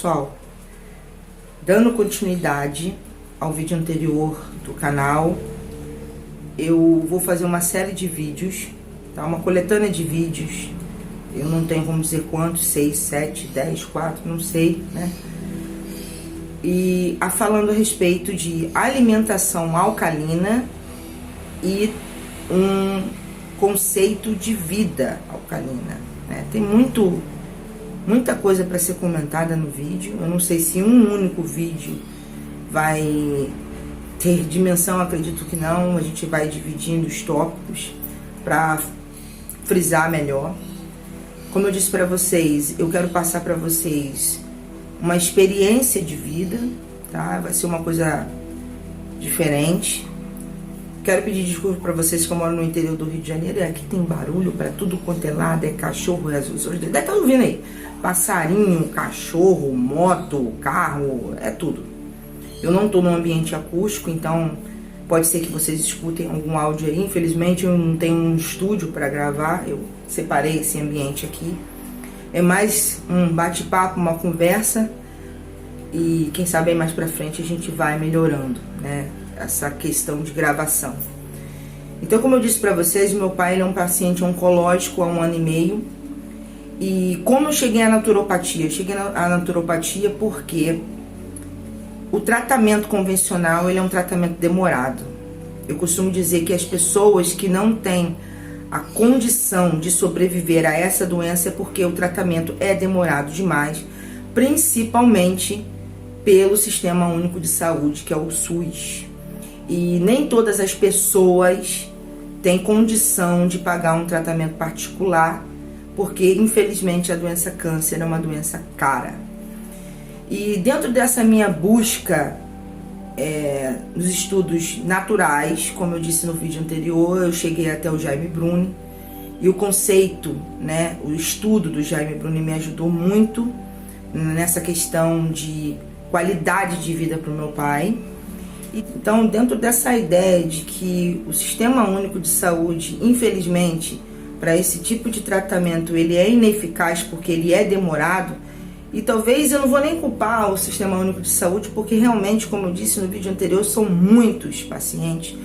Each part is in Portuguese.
pessoal, dando continuidade ao vídeo anterior do canal, eu vou fazer uma série de vídeos, tá? Uma coletânea de vídeos. Eu não tenho como dizer quantos, 6, 7, 10, 4, não sei, né? E falando a respeito de alimentação alcalina e um conceito de vida alcalina, né? Tem muita coisa para ser comentada no vídeo. Eu não sei se um único vídeo vai ter dimensão, acredito que não. A gente vai dividindo os tópicos para frisar melhor. Como eu disse para vocês, eu quero passar para vocês uma experiência de vida, tá? Vai ser uma coisa diferente. Quero pedir desculpa para vocês que eu moro no interior do Rio de Janeiro. Aqui tem barulho para tudo quanto é lado, é cachorro, deve estar ouvindo aí. Passarinho, cachorro, moto, carro, é tudo. Eu não estou num ambiente acústico, então pode ser que vocês escutem algum áudio aí. Infelizmente eu não tenho um estúdio para gravar, eu separei esse ambiente aqui. É mais um bate-papo, uma conversa, e quem sabe aí mais pra frente a gente vai melhorando, né, essa questão de gravação. Então, como eu disse pra vocês, meu pai ele é um paciente oncológico há 1 ano e meio. E como eu cheguei à naturopatia? Eu cheguei à naturopatia porque o tratamento convencional ele é um tratamento demorado. Eu costumo dizer que as pessoas que não têm a condição de sobreviver a essa doença é porque o tratamento é demorado demais, principalmente pelo Sistema Único de Saúde, que é o SUS. E nem todas as pessoas têm condição de pagar um tratamento particular, porque infelizmente a doença câncer é uma doença cara. E dentro dessa minha busca nos estudos naturais, como eu disse no vídeo anterior, eu cheguei até o Jaime Bruni, e o conceito, né, o estudo do Jaime Bruni me ajudou muito nessa questão de qualidade de vida para o meu pai. Então, dentro dessa ideia de que o Sistema Único de Saúde, infelizmente, para esse tipo de tratamento, ele é ineficaz porque ele é demorado. E talvez eu não vou nem culpar o Sistema Único de Saúde, porque realmente, como eu disse no vídeo anterior, são muitos pacientes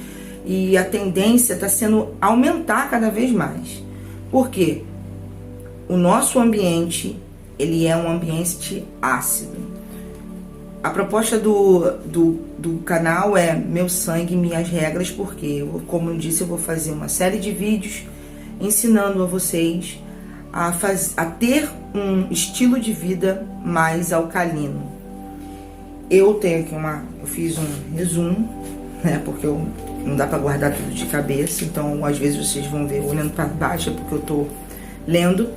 e a tendência está sendo aumentar cada vez mais. Por quê? O nosso ambiente, ele é um ambiente ácido. A proposta do canal é Meu Sangue, Minhas Regras, porque, como eu disse, eu vou fazer uma série de vídeos ensinando a vocês a ter um estilo de vida mais alcalino. Eu tenho aqui eu fiz um resumo, né, porque não dá para guardar tudo de cabeça, então às vezes vocês vão ver olhando para baixo, é porque eu tô lendo.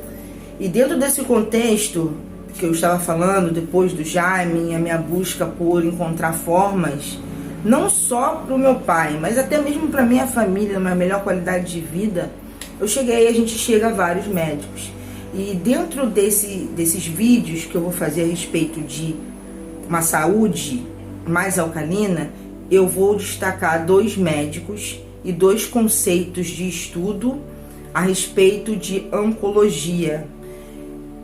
E dentro desse contexto que eu estava falando, depois do Jaime, a minha busca por encontrar formas, não só para o meu pai, mas até mesmo para minha família, uma melhor qualidade de vida, a gente chega a vários médicos. E dentro desses vídeos que eu vou fazer a respeito de uma saúde mais alcalina, eu vou destacar 2 médicos e 2 conceitos de estudo a respeito de oncologia.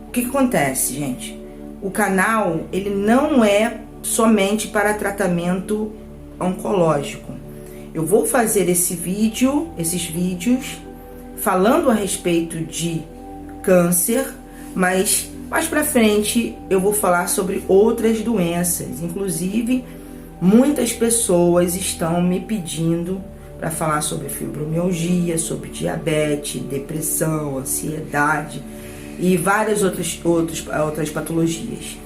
O que acontece, gente? O canal, ele não é somente para tratamento oncológico. Eu vou fazer esses vídeos falando a respeito de câncer, mas mais pra frente eu vou falar sobre outras doenças. Inclusive, muitas pessoas estão me pedindo para falar sobre fibromialgia, sobre diabetes, depressão, ansiedade e várias outras patologias.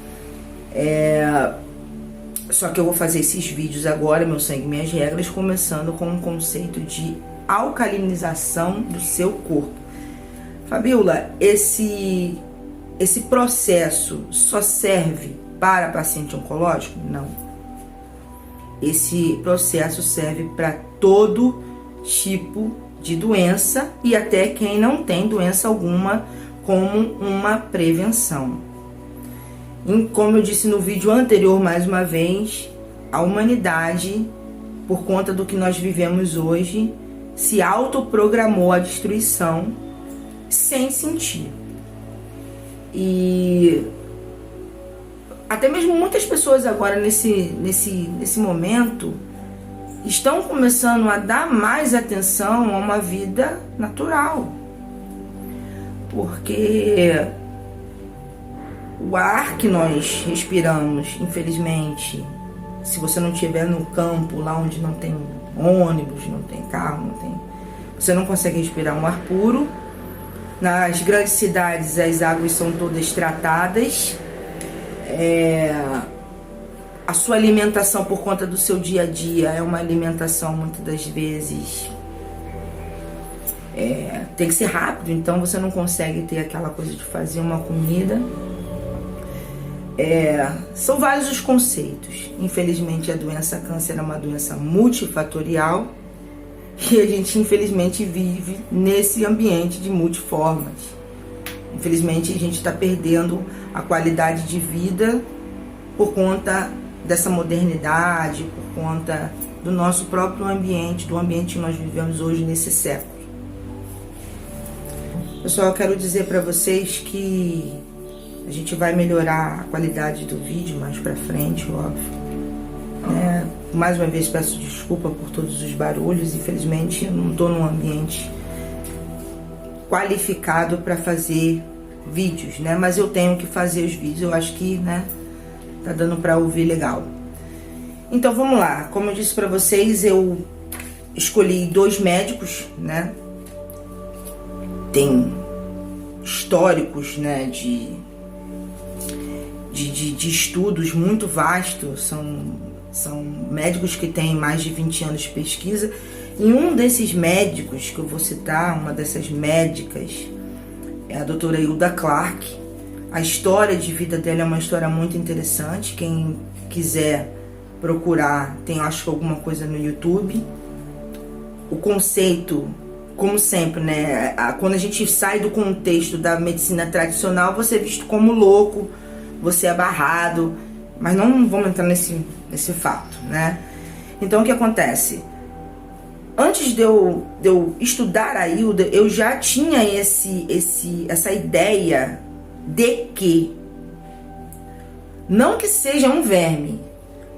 Só que eu vou fazer esses vídeos agora, Meu Sangue, Minhas Regras, começando com um conceito de alcalinização do seu corpo. Fabiola, esse processo só serve para paciente oncológico? Não. Esse processo serve para todo tipo de doença e até quem não tem doença alguma, como uma prevenção. E como eu disse no vídeo anterior, mais uma vez, a humanidade, por conta do que nós vivemos hoje, se autoprogramou a destruição sem sentir. E até mesmo muitas pessoas agora nesse momento estão começando a dar mais atenção a uma vida natural. Porque o ar que nós respiramos, infelizmente, se você não estiver no campo, lá onde não tem ônibus, não tem carro, você não consegue respirar um ar puro. Nas grandes cidades as águas são todas tratadas. A sua alimentação, por conta do seu dia a dia, é uma alimentação muitas das vezes tem que ser rápido, então você não consegue ter aquela coisa de fazer uma comida. São vários os conceitos. Infelizmente a doença câncer é uma doença multifatorial e a gente infelizmente vive nesse ambiente de multiformas. Infelizmente a gente está perdendo a qualidade de vida por conta dessa modernidade, por conta do nosso próprio ambiente, do ambiente que nós vivemos hoje nesse século. Pessoal, eu quero dizer para vocês que a gente vai melhorar a qualidade do vídeo mais pra frente, óbvio. Mais uma vez peço desculpa por todos os barulhos. Infelizmente eu não estou num ambiente qualificado para fazer vídeos, né? Mas eu tenho que fazer os vídeos. Eu acho que, tá dando para ouvir legal. Então vamos lá. Como eu disse para vocês, eu escolhi 2 médicos, né? Tem históricos, né? De estudos muito vastos, são médicos que têm mais de 20 anos de pesquisa. E um desses médicos que eu vou citar, uma dessas médicas, é a doutora Hilda Clark. A história de vida dela é uma história muito interessante. Quem quiser procurar, tem acho que alguma coisa no YouTube. O conceito, como sempre, né? Quando a gente sai do contexto da medicina tradicional, você é visto como louco, você é barrado, mas não vamos entrar nesse fato, né? Então o que acontece? Antes de eu estudar a Hilda, eu já tinha essa ideia de que, não que seja um verme,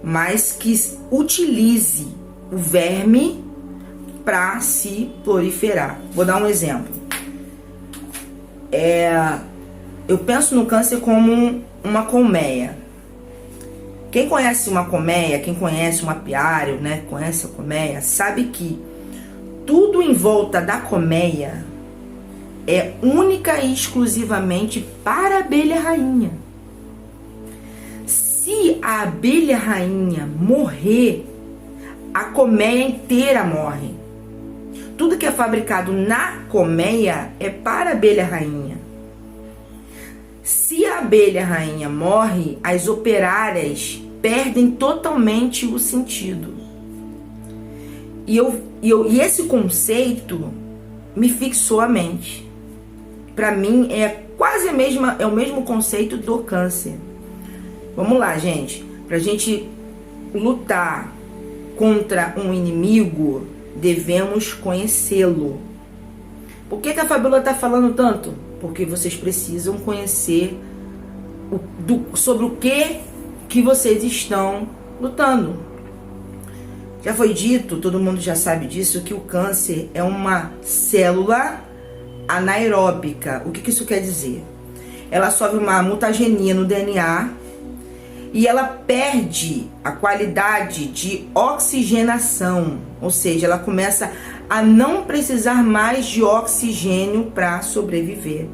mas que utilize o verme para se proliferar. Vou dar um exemplo. Eu penso no câncer como uma colmeia. Quem conhece uma colmeia, quem conhece um apiário, né, conhece a colmeia, sabe que tudo em volta da colmeia é única e exclusivamente para a abelha rainha. Se a abelha rainha morrer, a colmeia inteira morre. Tudo que é fabricado na colmeia é para a abelha rainha. Se a abelha rainha morre, as operárias perdem totalmente o sentido. E esse conceito me fixou a mente. Para mim é quase o mesmo conceito do câncer. Vamos lá, gente. Pra gente lutar contra um inimigo, devemos conhecê-lo. Por que a Fabiola tá falando tanto? Porque vocês precisam conhecer sobre o que vocês estão lutando. Já foi dito, todo mundo já sabe disso, que o câncer é uma célula anaeróbica. O que isso quer dizer? Ela sofre uma mutagenia no DNA e ela perde a qualidade de oxigenação, ou seja, ela começa a não precisar mais de oxigênio para sobreviver.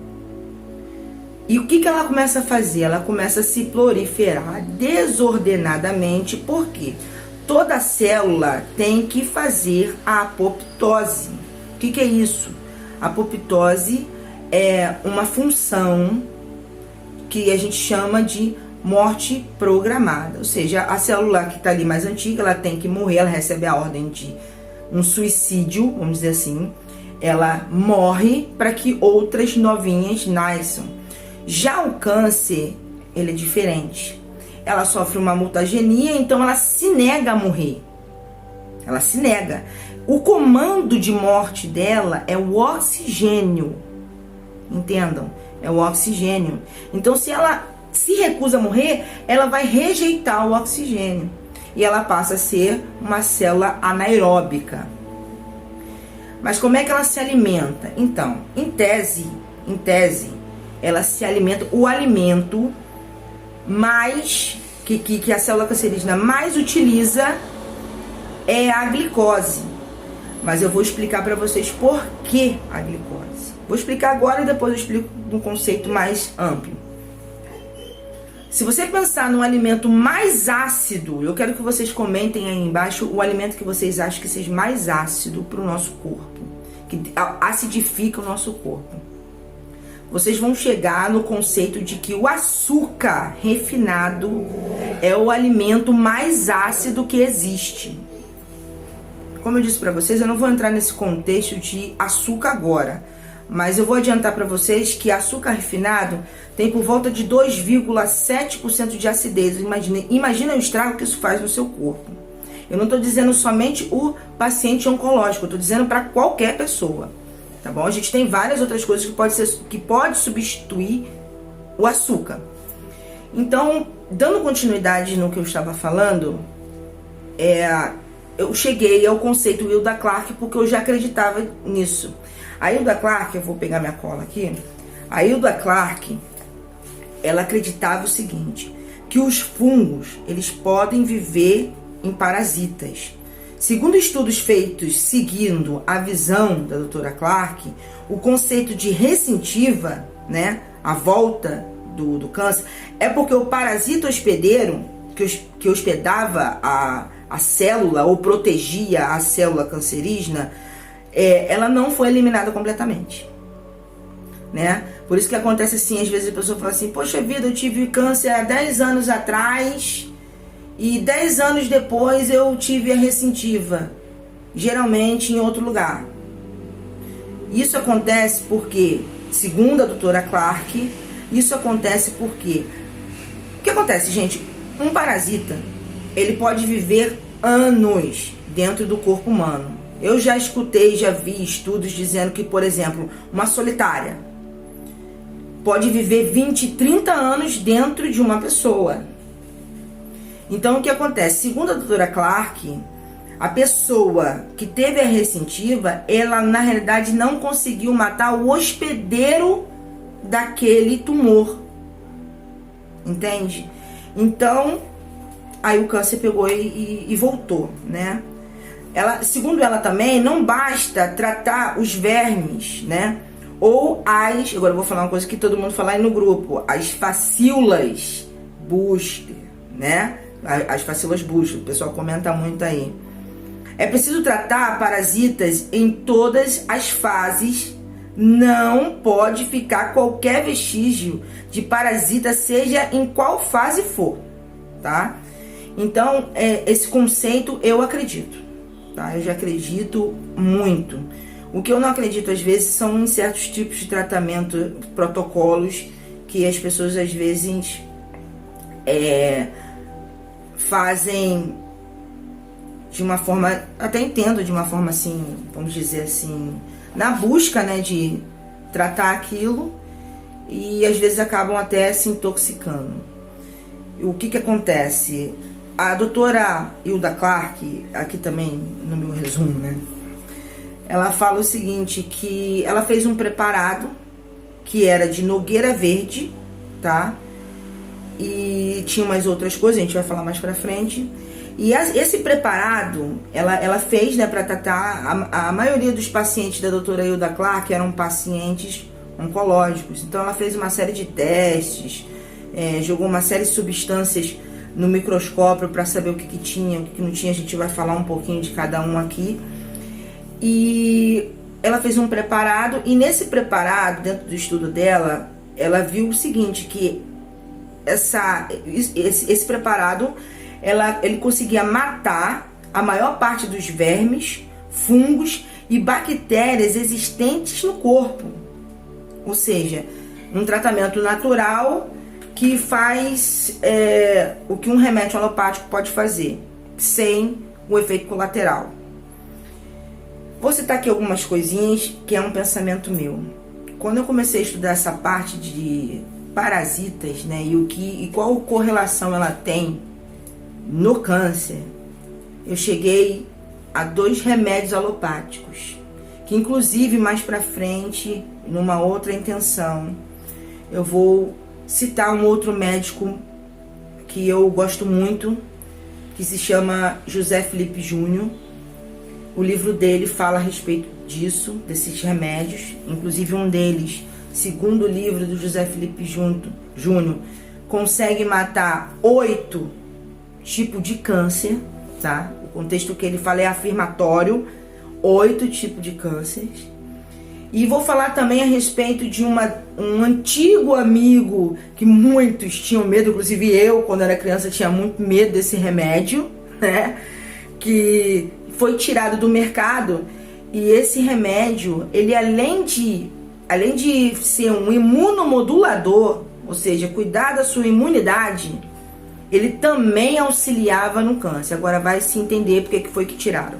E o que ela começa a fazer? Ela começa a se proliferar desordenadamente, porque toda célula tem que fazer a apoptose. O que é isso? A apoptose é uma função que a gente chama de morte programada. Ou seja, a célula que está ali mais antiga, ela tem que morrer, ela recebe a ordem de um suicídio, vamos dizer assim. Ela morre para que outras novinhas nasçam. Já o câncer, ele é diferente. Ela sofre uma mutagenia, então ela se nega a morrer. Ela se nega. O comando de morte dela é o oxigênio. Entendam? É o oxigênio. Então, se ela se recusa a morrer, ela vai rejeitar o oxigênio e ela passa a ser uma célula anaeróbica. Mas como é que ela se alimenta? Então, em tese, ela se alimenta, o alimento mais que a célula cancerígena mais utiliza é a glicose. Mas eu vou explicar para vocês por que a glicose. Vou explicar agora e depois eu explico num conceito mais amplo. Se você pensar num alimento mais ácido, eu quero que vocês comentem aí embaixo o alimento que vocês acham que seja mais ácido para o nosso corpo, que acidifica o nosso corpo. Vocês vão chegar no conceito de que o açúcar refinado é o alimento mais ácido que existe. Como eu disse para vocês, eu não vou entrar nesse contexto de açúcar agora, mas eu vou adiantar para vocês que açúcar refinado tem por volta de 2,7% de acidez. Imagina o estrago que isso faz no seu corpo. Eu não estou dizendo somente o paciente oncológico, eu estou dizendo para qualquer pessoa. Tá bom? A gente tem várias outras coisas que pode substituir o açúcar. Então, dando continuidade no que eu estava falando, eu cheguei ao conceito Hilda Clark porque eu já acreditava nisso. A Hilda Clark, eu vou pegar minha cola aqui. A Hilda Clark, ela acreditava o seguinte, que os fungos, eles podem viver em parasitas. Segundo estudos feitos seguindo a visão da doutora Clark, o conceito de ressentiva, né, a volta do câncer, é porque o parasita hospedeiro, que hospedava a célula ou protegia a célula cancerígena, ela não foi eliminada completamente, né? Por isso que acontece assim, às vezes a pessoa fala assim, poxa vida, eu tive câncer há 10 anos atrás e 10 anos depois eu tive a ressentiva, geralmente em outro lugar. Isso acontece porque, segundo a doutora Clark, isso acontece porque... O que acontece, gente? Um parasita, ele pode viver anos dentro do corpo humano. Eu já escutei, já vi estudos dizendo que, por exemplo, uma solitária pode viver 20, 30 anos dentro de uma pessoa. Então, o que acontece? Segundo a doutora Clark, a pessoa que teve a ressentiva, ela na realidade não conseguiu matar o hospedeiro daquele tumor. Entende? Então, aí o câncer pegou e voltou, né? Segundo ela também, não basta tratar os vermes, né? Ou agora eu vou falar uma coisa que todo mundo fala aí no grupo, as facíolas Buster, né? As facíolas Buster, o pessoal comenta muito aí. É preciso tratar parasitas em todas as fases, não pode ficar qualquer vestígio de parasita, seja em qual fase for, tá? Então, esse conceito eu acredito. Tá? Eu já acredito muito. O que eu não acredito às vezes são em certos tipos de tratamento, protocolos que as pessoas às vezes fazem de uma forma, até entendo, de uma forma assim, vamos dizer assim, na busca, né, de tratar aquilo e às vezes acabam até se intoxicando. O que acontece? A doutora Hilda Clark, aqui também no meu resumo, né? Ela fala o seguinte, que ela fez um preparado que era de nogueira verde, tá? E tinha umas outras coisas, a gente vai falar mais pra frente. E esse preparado, ela fez, né, pra tratar a maioria dos pacientes da doutora Hilda Clark eram pacientes oncológicos. Então ela fez uma série de testes, jogou uma série de substâncias no microscópio para saber o que tinha, o que não tinha. A gente vai falar um pouquinho de cada um aqui. E ela fez um preparado, e nesse preparado, dentro do estudo dela, ela viu o seguinte, que esse preparado, ele conseguia matar a maior parte dos vermes, fungos e bactérias existentes no corpo. Ou seja, um tratamento natural que faz o que um remédio alopático pode fazer, sem o efeito colateral. Vou citar aqui algumas coisinhas que é um pensamento meu. Quando eu comecei a estudar essa parte parasitas, né, e qual correlação ela tem no câncer, eu cheguei a 2 remédios alopáticos, que inclusive mais para frente, numa outra intenção, eu vou citar um outro médico que eu gosto muito, que se chama José Felipe Júnior. O livro dele fala a respeito disso, desses remédios, inclusive um deles, segundo o livro do José Felipe Júnior, consegue matar 8 tipos de câncer, tá? O contexto que ele fala é afirmatório, 8 tipos de câncer. E vou falar também a respeito de um antigo amigo que muitos tinham medo, inclusive eu, quando era criança, tinha muito medo desse remédio, né? Que foi tirado do mercado. E esse remédio, ele além de ser um imunomodulador, ou seja, cuidar da sua imunidade, ele também auxiliava no câncer. Agora vai se entender porque que foi que tiraram.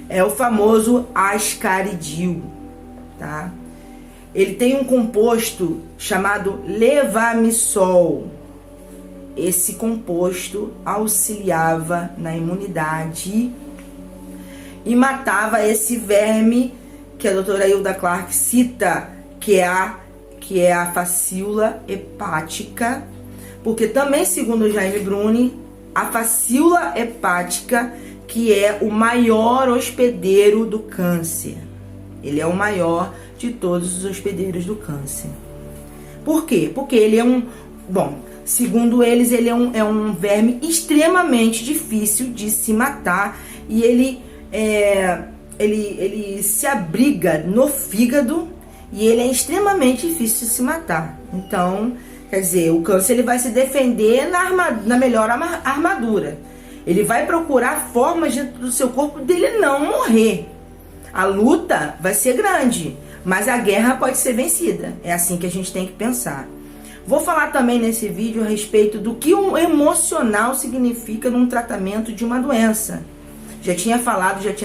É o famoso ascaridil, tá? Ele tem um composto chamado levamisol. Esse composto auxiliava na imunidade e matava esse verme que a doutora Hilda Clark cita, que é a facíola hepática, porque também, segundo o Jaime Bruni, a facíola hepática, que é o maior hospedeiro do câncer. Ele é o maior de todos os hospedeiros do câncer. Por quê? Porque ele é segundo eles, ele é um verme extremamente difícil de se matar, e ele se abriga no fígado, e ele é extremamente difícil de se matar. Então, quer dizer, o câncer ele vai se defender na melhor armadura. Ele vai procurar formas dentro do seu corpo dele não morrer. A luta vai ser grande, mas a guerra pode ser vencida. É assim que a gente tem que pensar. Vou falar também nesse vídeo a respeito do que um emocional significa num tratamento de uma doença. Já tinha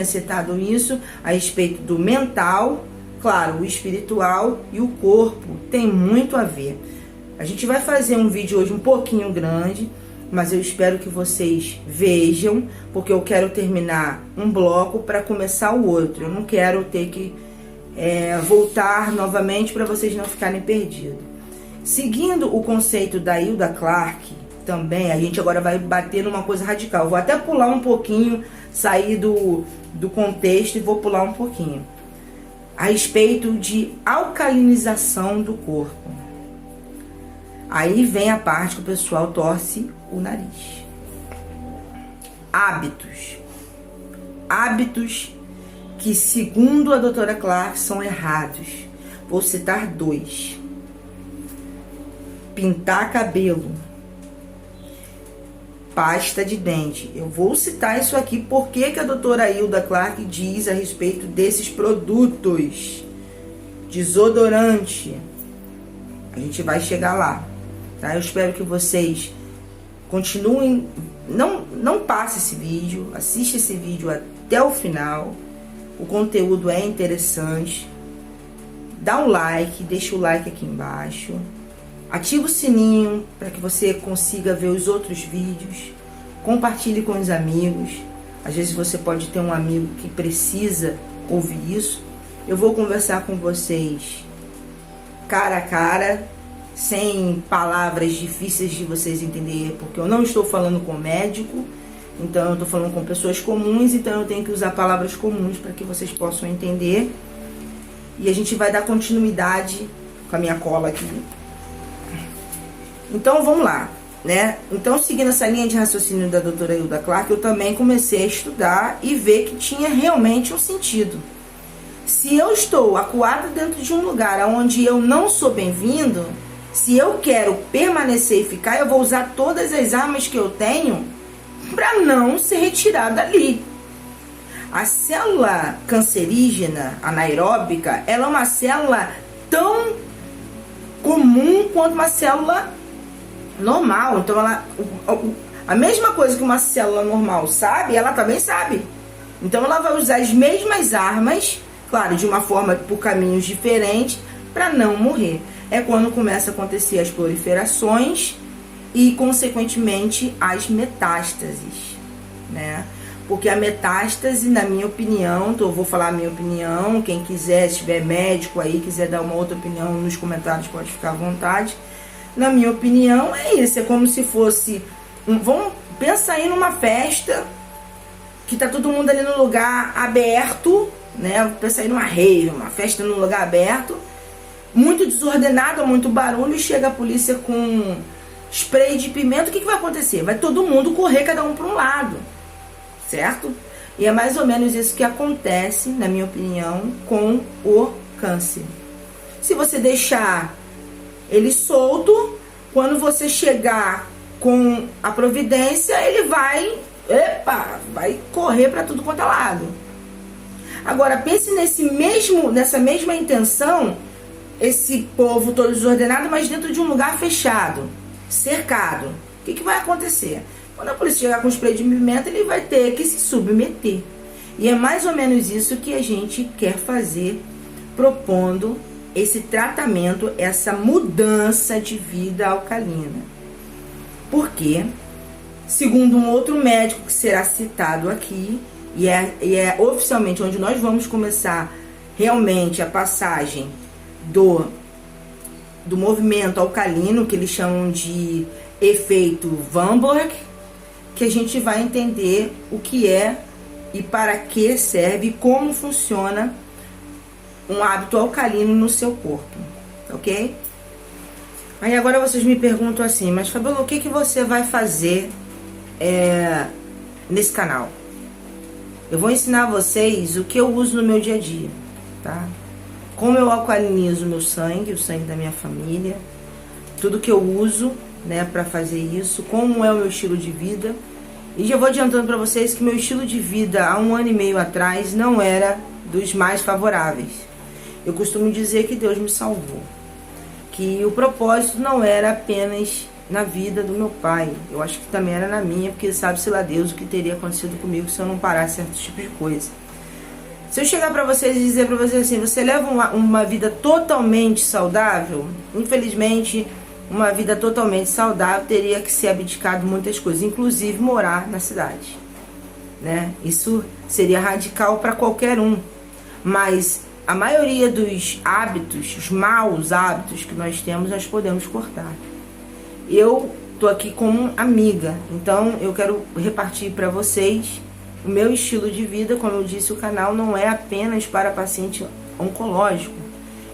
citado isso a respeito do mental, claro, o espiritual e o corpo tem muito a ver. A gente vai fazer um vídeo hoje um pouquinho grande, mas eu espero que vocês vejam, porque eu quero terminar um bloco para começar o outro. Eu não quero ter que voltar novamente para vocês não ficarem perdidos. Seguindo o conceito da Hilda Clark, também, a gente agora vai bater numa coisa radical. Vou até pular um pouquinho, sair do contexto e vou pular um pouquinho. A respeito de alcalinização do corpo. Aí vem a parte que o pessoal torce o nariz. Hábitos que, segundo a doutora Clark, são errados. Vou citar 2. Pintar cabelo. Pasta de dente. Eu vou citar isso aqui porque a doutora Hilda Clark diz a respeito desses produtos. Desodorante. A gente vai chegar lá, tá? Eu espero que vocês continuem. Não passe esse vídeo. Assista esse vídeo até o final. O conteúdo é interessante. Dá um like. Deixa o like aqui embaixo. Ativa o sininho para que você consiga ver os outros vídeos. Compartilhe com os amigos. Às vezes você pode ter um amigo que precisa ouvir isso. Eu vou conversar com vocês cara a cara, sem palavras difíceis de vocês entenderem, porque eu não estou falando com médico, então eu estou falando com pessoas comuns, então eu tenho que usar palavras comuns para que vocês possam entender. E a gente vai dar continuidade com a minha cola aqui. Então vamos lá, né? Então, seguindo essa linha de raciocínio da doutora Hilda Clark, eu também comecei a estudar e ver que tinha realmente um sentido. Se eu estou acuada dentro de um lugar onde eu não sou bem-vindo, se eu quero permanecer e ficar, eu vou usar todas as armas que eu tenho para não ser retirada dali. A célula cancerígena anaeróbica, ela é uma célula tão comum quanto uma célula normal. Então a mesma coisa que uma célula normal sabe, ela também sabe. Então ela vai usar as mesmas armas, claro, de uma forma por caminhos diferentes, para não morrer. é quando começa a acontecer as proliferações e, consequentemente, as metástases, né? Porque a metástase, na minha opinião, então eu vou falar a minha opinião, quem quiser, se tiver médico aí, quiser dar uma outra opinião nos comentários, pode ficar à vontade. Na minha opinião, é isso, é como se fosse, vamos pensar aí numa festa, que tá todo mundo ali no lugar aberto, né? Pensa aí numa rave, uma festa num lugar aberto, muito desordenado, muito barulho, e chega a polícia com spray de pimenta, o que vai acontecer? Vai todo mundo correr, cada um para um lado, certo? E é mais ou menos isso que acontece, na minha opinião, com o câncer. Se você deixar ele solto, quando você chegar com a providência, ele vai correr para tudo quanto é lado. Agora, pense nessa mesma intenção, esse povo todo desordenado, mas dentro de um lugar fechado, cercado. O que vai acontecer? Quando a polícia chegar com spray de pimenta, ele vai ter que se submeter. E é mais ou menos isso que a gente quer fazer, propondo esse tratamento, essa mudança de vida alcalina. Porque, segundo um outro médico que será citado aqui, e é oficialmente onde nós vamos começar realmente a passagem do movimento alcalino, que eles chamam de efeito Van Bork, que a gente vai entender o que é e para que serve, como funciona um hábito alcalino no seu corpo, ok? Aí agora vocês me perguntam assim, mas Fabiola, o que você vai fazer nesse canal? Eu vou ensinar a vocês o que eu uso no meu dia a dia, tá? Como eu alcalinizo o meu sangue, o sangue da minha família, tudo que eu uso, né, para fazer isso, como é o meu estilo de vida. E já vou adiantando para vocês que meu estilo de vida há 1 ano e meio atrás não era dos mais favoráveis. Eu costumo dizer que Deus me salvou, que o propósito não era apenas na vida do meu pai, eu acho que também era na minha, porque sabe-se lá Deus o que teria acontecido comigo se eu não parasse certos tipos de coisa. Se eu chegar para vocês e dizer para vocês assim, você leva uma vida totalmente saudável, infelizmente, uma vida totalmente saudável teria que ser abdicado de muitas coisas, inclusive morar na cidade, né? Isso seria radical para qualquer um, mas a maioria dos hábitos, os maus hábitos que nós temos, nós podemos cortar. Eu tô aqui como amiga, então eu quero repartir para vocês o meu estilo de vida. Como eu disse, o canal não é apenas para paciente oncológico,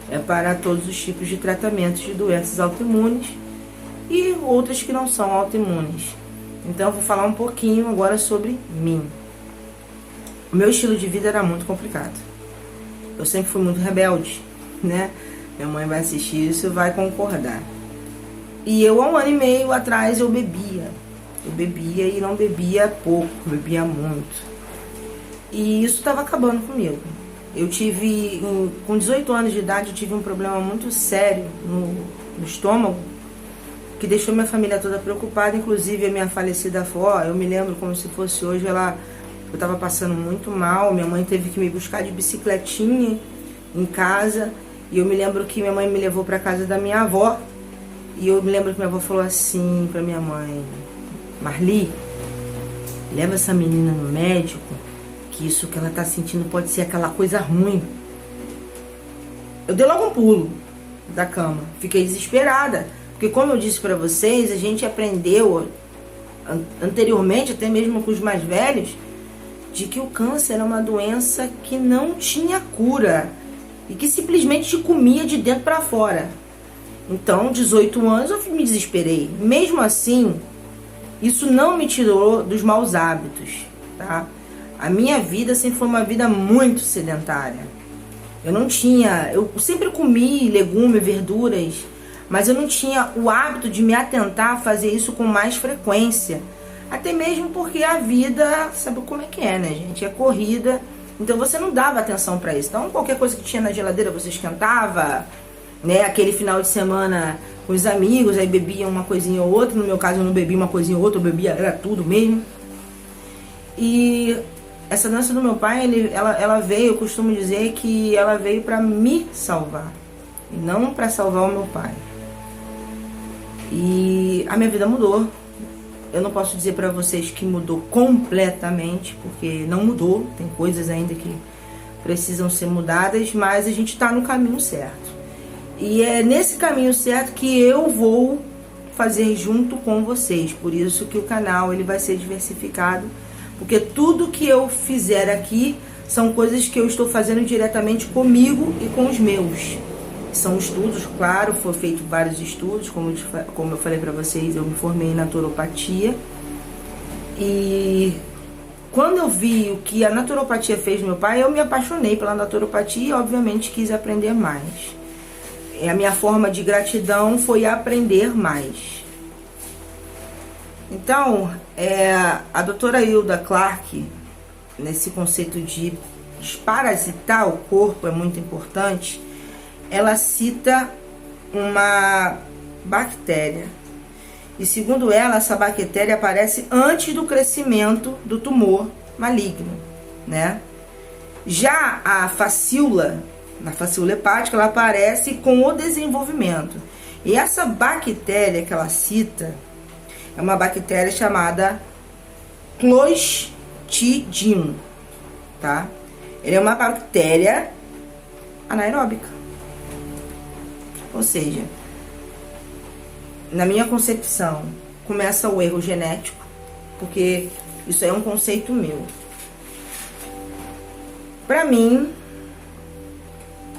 é para todos os tipos de tratamentos de doenças autoimunes e outras que não são autoimunes. Então eu vou falar um pouquinho agora sobre mim. O meu estilo de vida era muito complicado. Eu sempre fui muito rebelde, né? Minha mãe vai assistir isso e vai concordar. E eu, há 1 ano e meio atrás, eu bebia. Eu bebia e não bebia pouco, bebia muito. E isso estava acabando comigo. Eu tive, com 18 anos de idade, eu tive um problema muito sério no estômago, que deixou minha família toda preocupada, inclusive a minha falecida avó. Eu me lembro como se fosse hoje, eu estava passando muito mal, minha mãe teve que me buscar de bicicletinha em casa, e eu me lembro que minha mãe me levou para casa da minha avó, e eu me lembro que minha avó falou assim para minha mãe: Marli, leva essa menina no médico, que isso que ela tá sentindo pode ser aquela coisa ruim. Eu dei logo um pulo da cama, fiquei desesperada, porque como eu disse para vocês, a gente aprendeu anteriormente, até mesmo com os mais velhos, de que o câncer era uma doença que não tinha cura e que simplesmente te comia de dentro para fora. Então, 18 anos eu me desesperei. Mesmo assim, isso não me tirou dos maus hábitos, tá? A minha vida sempre foi uma vida muito sedentária. Eu sempre comi legumes, verduras, mas eu não tinha o hábito de me atentar a fazer isso com mais frequência. Até mesmo porque a vida, sabe como é que é, né, gente? É corrida, então você não dava atenção para isso. Então, qualquer coisa que tinha na geladeira você esquentava, né? Aquele final de semana com os amigos, aí bebia uma coisinha ou outra. No meu caso, eu não bebia uma coisinha ou outra, eu bebia, era tudo mesmo. E essa doença do meu pai, ela veio, eu costumo dizer que ela veio para me salvar. e não para salvar o meu pai. E a minha vida mudou. Eu não posso dizer para vocês que mudou completamente, porque não mudou, tem coisas ainda que precisam ser mudadas, mas a gente está no caminho certo. E é nesse caminho certo que eu vou fazer junto com vocês. Por isso que o canal ele vai ser diversificado, porque tudo que eu fizer aqui são coisas que eu estou fazendo diretamente comigo e com os meus. São estudos, claro, foram feitos vários estudos, como eu falei para vocês, eu me formei em naturopatia. E quando eu vi o que a naturopatia fez no meu pai, eu me apaixonei pela naturopatia e obviamente quis aprender mais. A minha forma de gratidão foi aprender mais. Então, a doutora Hilda Clark, nesse conceito de desparasitar o corpo, é muito importante, ela cita uma bactéria. E segundo ela, essa bactéria aparece antes do crescimento do tumor maligno, né? Já a facíola, na facíola hepática, ela aparece com o desenvolvimento. E essa bactéria que ela cita é uma bactéria chamada Clostridium, tá? Ele é uma bactéria anaeróbica. Ou seja, na minha concepção, começa o erro genético, porque isso é um conceito meu. Para mim,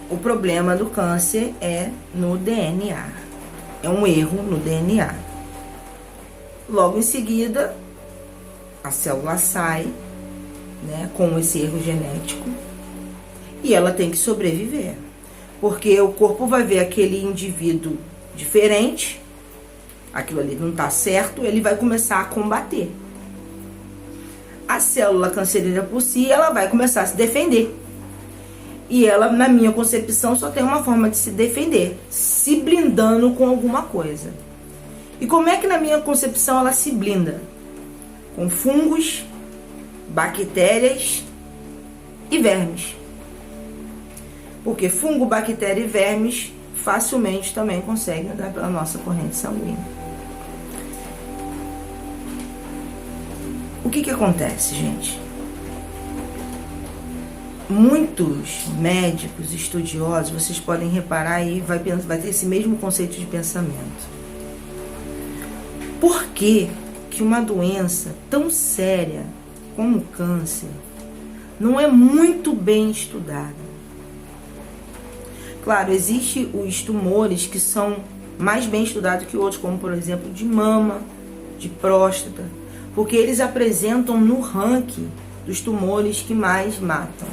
o problema do câncer é no DNA. É um erro no DNA. Logo em seguida, a célula sai, né, com esse erro genético e ela tem que sobreviver. Porque o corpo vai ver aquele indivíduo diferente, aquilo ali não está certo, ele vai começar a combater. A célula cancerígena por si, ela vai começar a se defender. E ela, na minha concepção, só tem uma forma de se defender, se blindando com alguma coisa. E como é que na minha concepção ela se blinda? Com fungos, bactérias e vermes. Porque fungo, bactéria e vermes facilmente também conseguem entrar pela nossa corrente sanguínea. O que acontece, gente? Muitos médicos, estudiosos, vocês podem reparar aí, vai ter esse mesmo conceito de pensamento. Por que uma doença tão séria como o câncer não é muito bem estudada? Claro, existem os tumores que são mais bem estudados que outros, como por exemplo de mama, de próstata, porque eles apresentam no ranking dos tumores que mais matam.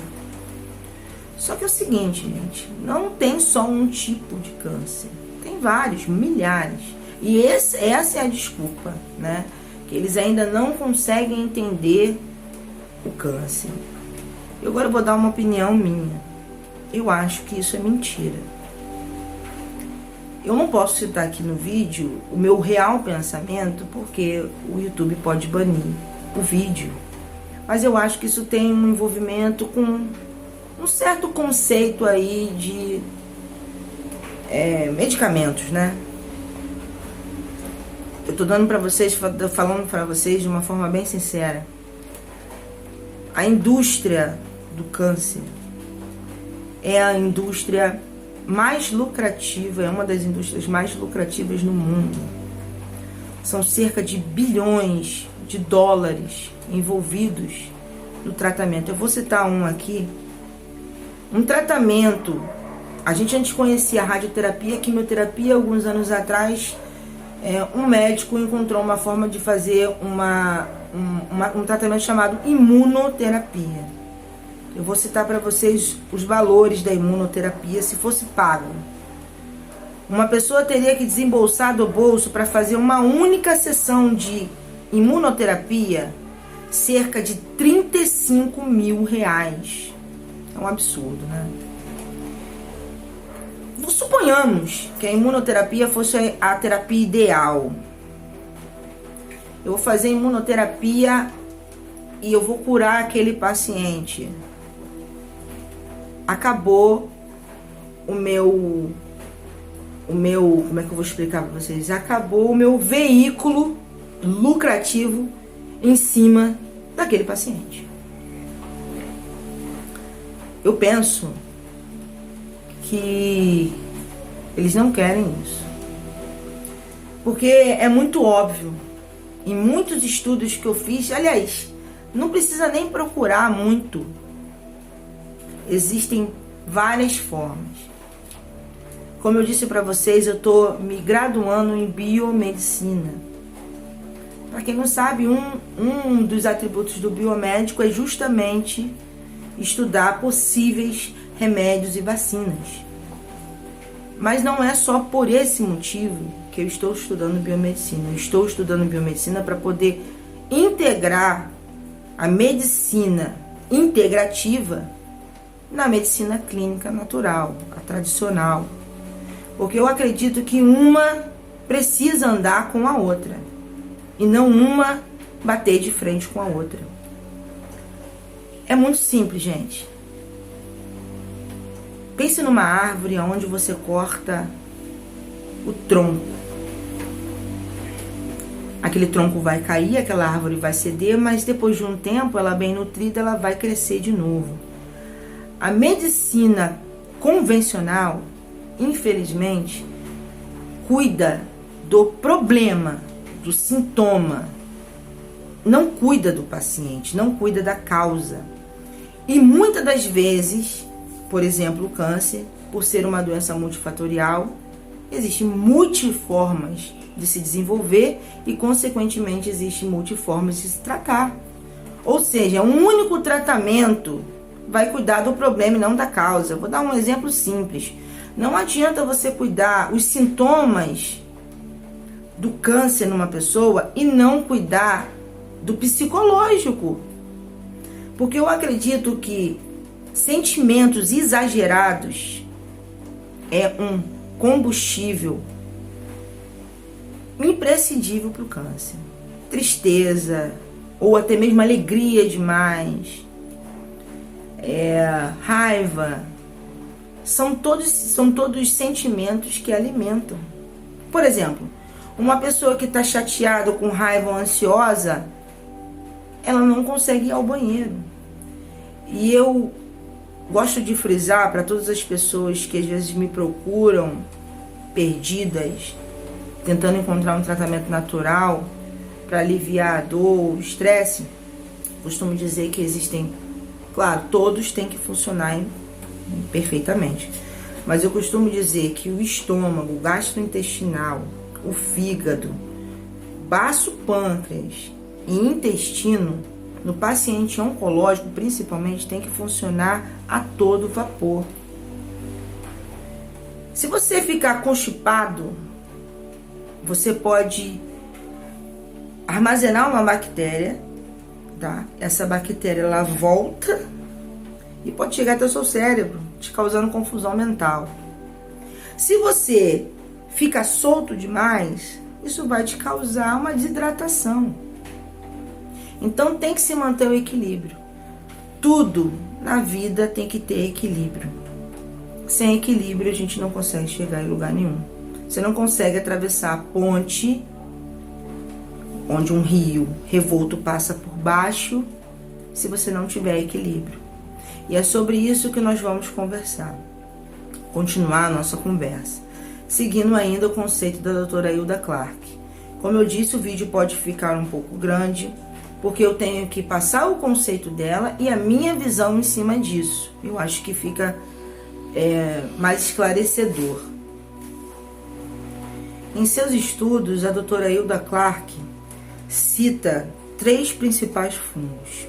Só que é o seguinte, gente, não tem só um tipo de câncer, tem vários, milhares. E essa é a desculpa, né? Que eles ainda não conseguem entender o câncer. Eu agora vou dar uma opinião minha. Eu acho que isso é mentira. Eu não posso citar aqui no vídeo o meu real pensamento, porque o YouTube pode banir o vídeo. Mas eu acho que isso tem um envolvimento com um certo conceito aí de medicamentos, né? Eu tô dando pra vocês, falando pra vocês de uma forma bem sincera. A indústria do câncer é a indústria mais lucrativa, é uma das indústrias mais lucrativas no mundo. São cerca de bilhões de dólares envolvidos no tratamento. Eu vou citar um aqui. Um tratamento, a gente antes conhecia a radioterapia, a quimioterapia, alguns anos atrás, um médico encontrou uma forma de fazer um tratamento chamado imunoterapia. Eu vou citar para vocês os valores da imunoterapia se fosse pago. Uma pessoa teria que desembolsar do bolso para fazer uma única sessão de imunoterapia cerca de R$35 mil. É um absurdo, né? Suponhamos que a imunoterapia fosse a terapia ideal. Eu vou fazer imunoterapia e eu vou curar aquele paciente. Acabou o meu como é que eu vou explicar para vocês? Acabou o meu veículo lucrativo em cima daquele paciente. Eu penso que eles não querem isso. Porque é muito óbvio, em muitos estudos que eu fiz, aliás, não precisa nem procurar muito. Existem várias formas. Como eu disse para vocês, eu estou me graduando em biomedicina. Para quem não sabe, um dos atributos do biomédico é justamente estudar possíveis remédios e vacinas. Mas não é só por esse motivo que eu estou estudando biomedicina. Eu estou estudando biomedicina para poder integrar a medicina integrativa na medicina clínica natural, a tradicional. Porque eu acredito que uma precisa andar com a outra e não uma bater de frente com a outra. É muito simples, gente. Pense numa árvore onde você corta o tronco. Aquele tronco vai cair, aquela árvore vai ceder, mas depois de um tempo, ela bem nutrida, ela vai crescer de novo. A medicina convencional, infelizmente, cuida do problema, do sintoma, não cuida do paciente, não cuida da causa. E muitas das vezes, por exemplo, o câncer, por ser uma doença multifatorial, existem multiformas de se desenvolver e, consequentemente, existem multiformas de se tratar. Ou seja, um único tratamento vai cuidar do problema e não da causa. Vou dar um exemplo simples. Não adianta você cuidar os sintomas do câncer numa pessoa e não cuidar do psicológico. Porque eu acredito que sentimentos exagerados é um combustível imprescindível para o câncer. Tristeza, ou até mesmo alegria demais, raiva, são todos sentimentos que alimentam. Por exemplo, uma pessoa que está chateada, com raiva ou ansiosa, ela não consegue ir ao banheiro. E eu gosto de frisar para todas as pessoas que às vezes me procuram perdidas, tentando encontrar um tratamento natural para aliviar a dor, o estresse. Costumo dizer que existem, claro, todos têm que funcionar perfeitamente, mas eu costumo dizer que o estômago, o gastrointestinal, o fígado, baço, pâncreas e intestino, no paciente oncológico principalmente, tem que funcionar a todo vapor. Se você ficar constipado, você pode armazenar uma bactéria, tá? Essa bactéria, ela volta e pode chegar até o seu cérebro, te causando confusão mental. Se você fica solto demais, isso vai te causar uma desidratação. Então tem que se manter o equilíbrio. Tudo na vida tem que ter equilíbrio. Sem equilíbrio a gente não consegue chegar em lugar nenhum. Você não consegue atravessar a ponte onde um rio revolto passa por baixo se você não tiver equilíbrio. E é sobre isso que nós vamos conversar. Continuar a nossa conversa. Seguindo ainda o conceito da doutora Hilda Clark. Como eu disse, o vídeo pode ficar um pouco grande, porque eu tenho que passar o conceito dela e a minha visão em cima disso. Eu acho que fica mais esclarecedor. Em seus estudos, a doutora Hilda Clark cita 3 principais fungos: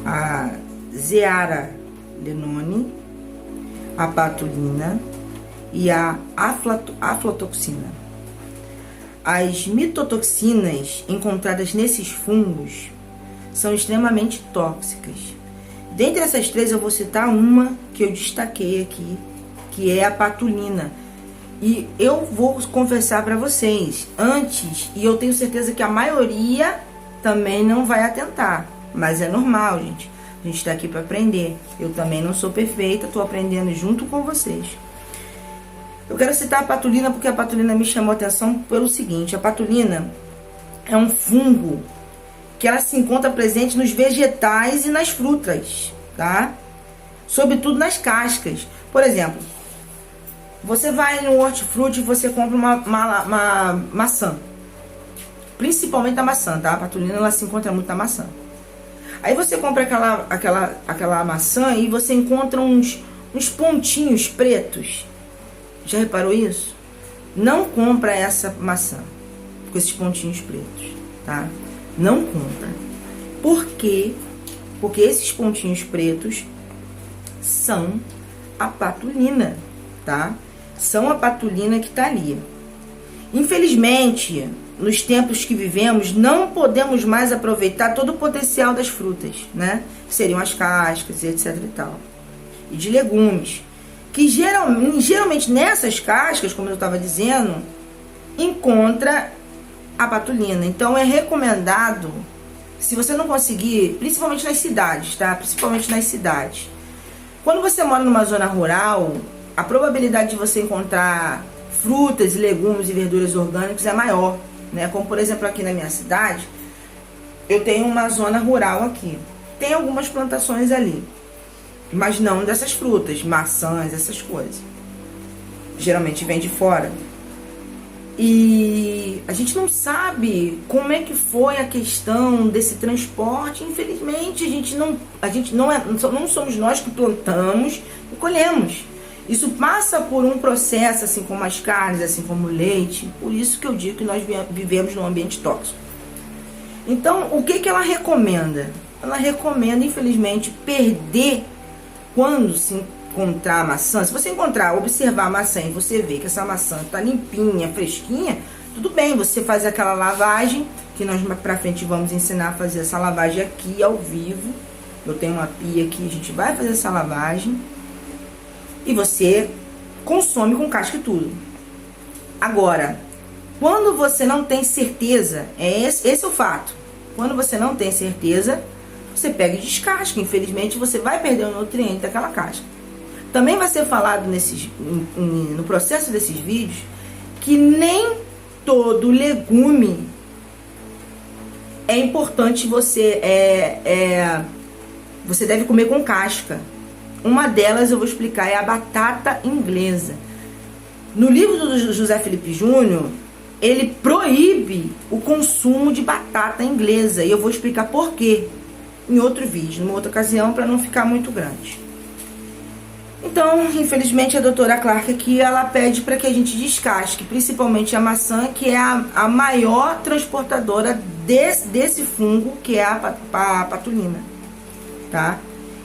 a zearalenone, a patulina e a aflatoxina. As mitotoxinas encontradas nesses fungos são extremamente tóxicas. Dentre essas 3, eu vou citar uma que eu destaquei aqui, que é a patulina. E eu vou confessar para vocês, antes, e eu tenho certeza que a maioria também não vai atentar, mas é normal, gente. A gente está aqui para aprender. Eu também não sou perfeita, estou aprendendo junto com vocês. Eu quero citar a patulina porque a patulina me chamou a atenção pelo seguinte: a patulina é um fungo que ela se encontra presente nos vegetais e nas frutas, tá? Sobretudo nas cascas. Por exemplo, você vai no hortifruti e você compra uma maçã. Principalmente a maçã, tá? A patulina ela se encontra muito na maçã. Aí você compra aquela maçã e você encontra uns pontinhos pretos. Já reparou isso? Não compra essa maçã com esses pontinhos pretos, tá? Não compra. Por quê? Porque esses pontinhos pretos são a patulina, tá? São a patulina que tá ali. Infelizmente, nos tempos que vivemos, não podemos mais aproveitar todo o potencial das frutas, né? Que seriam as cascas, etc e tal. E de legumes. Que geralmente nessas cascas, como eu estava dizendo, encontra a patulina. Então é recomendado, se você não conseguir, principalmente nas cidades, tá? Principalmente nas cidades. Quando você mora numa zona rural, a probabilidade de você encontrar frutas e legumes e verduras orgânicos é maior, né? Como por exemplo aqui na minha cidade, eu tenho uma zona rural aqui. Tem algumas plantações ali, mas não dessas frutas, maçãs, essas coisas. Geralmente vem de fora. E a gente não sabe como é que foi a questão desse transporte. Infelizmente, não somos nós que plantamos e colhemos. Isso passa por um processo, assim como as carnes, assim como o leite. Por isso que eu digo que nós vivemos num ambiente tóxico. Então, o que ela recomenda? Ela recomenda, infelizmente, perder quando se encontrar a maçã. Se você observar a maçã e você ver que essa maçã está limpinha, fresquinha, tudo bem, você faz aquela lavagem, que nós mais pra frente vamos ensinar a fazer essa lavagem aqui ao vivo. Eu tenho uma pia aqui, a gente vai fazer essa lavagem. E você consome com casca e tudo. Agora, quando você não tem certeza, esse é o fato. Quando você não tem certeza, você pega e descasca. Infelizmente, você vai perder o nutriente daquela casca. Também vai ser falado no processo desses vídeos que nem todo legume é importante você deve comer com casca. Uma delas eu vou explicar, é a batata inglesa. No livro do José Felipe Júnior, ele proíbe o consumo de batata inglesa. E eu vou explicar por quê em outro vídeo, numa outra ocasião, para não ficar muito grande. Então, infelizmente, a doutora Clark aqui, ela pede para que a gente descasque, principalmente a maçã, que é a maior transportadora desse fungo, que é a patulina, tá?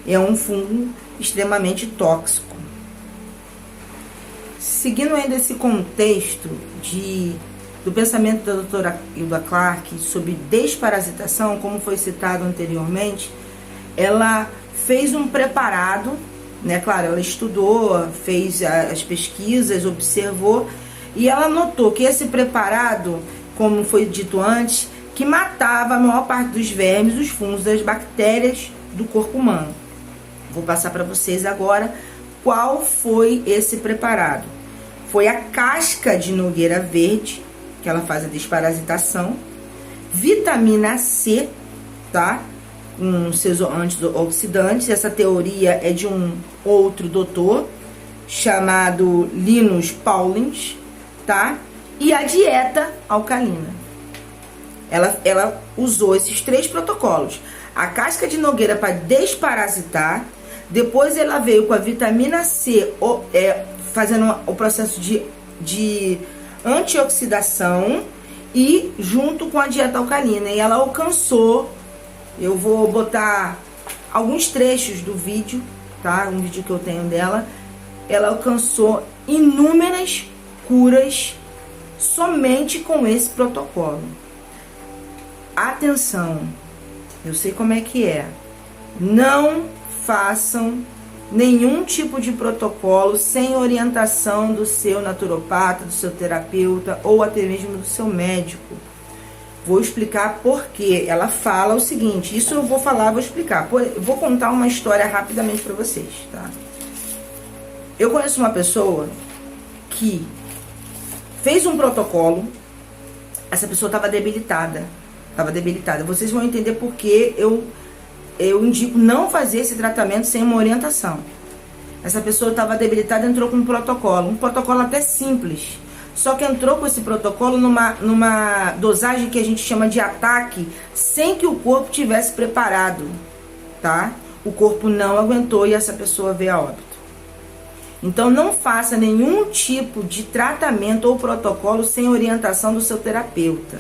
É um fungo extremamente tóxico. Seguindo ainda esse contexto do pensamento da doutora Hilda Clark sobre desparasitação, como foi citado anteriormente, ela fez um preparado, né? Claro, ela estudou, fez as pesquisas, observou, e ela notou que esse preparado, como foi dito antes, que matava a maior parte dos vermes, dos fungos, das bactérias do corpo humano. Vou passar para vocês agora qual foi esse preparado. Foi a casca de nogueira verde, que ela faz a desparasitação, vitamina C, tá? Com seus antioxidantes. Essa teoria é de um outro doutor chamado Linus Pauling, tá? E a dieta alcalina. Ela usou esses 3 protocolos. A casca de nogueira para desparasitar. Depois ela veio com a vitamina C, fazendo o processo de antioxidação e junto com a dieta alcalina. E ela alcançou, eu vou botar alguns trechos do vídeo, tá? Um vídeo que eu tenho dela. Ela alcançou inúmeras curas somente com esse protocolo. Atenção, eu sei como é que é. Não façam nenhum tipo de protocolo sem orientação do seu naturopata, do seu terapeuta ou até mesmo do seu médico. Vou explicar por quê. Ela fala o seguinte, isso eu vou falar, vou explicar. Vou contar uma história rapidamente para vocês, tá? Eu conheço uma pessoa que fez um protocolo, essa pessoa estava debilitada. Vocês vão entender por que eu indico não fazer esse tratamento sem uma orientação. Essa pessoa estava debilitada, entrou com um protocolo até simples. Só que entrou com esse protocolo numa dosagem que a gente chama de ataque, sem que o corpo tivesse preparado, tá? O corpo não aguentou e essa pessoa veio a óbito. Então não faça nenhum tipo de tratamento ou protocolo sem orientação do seu terapeuta.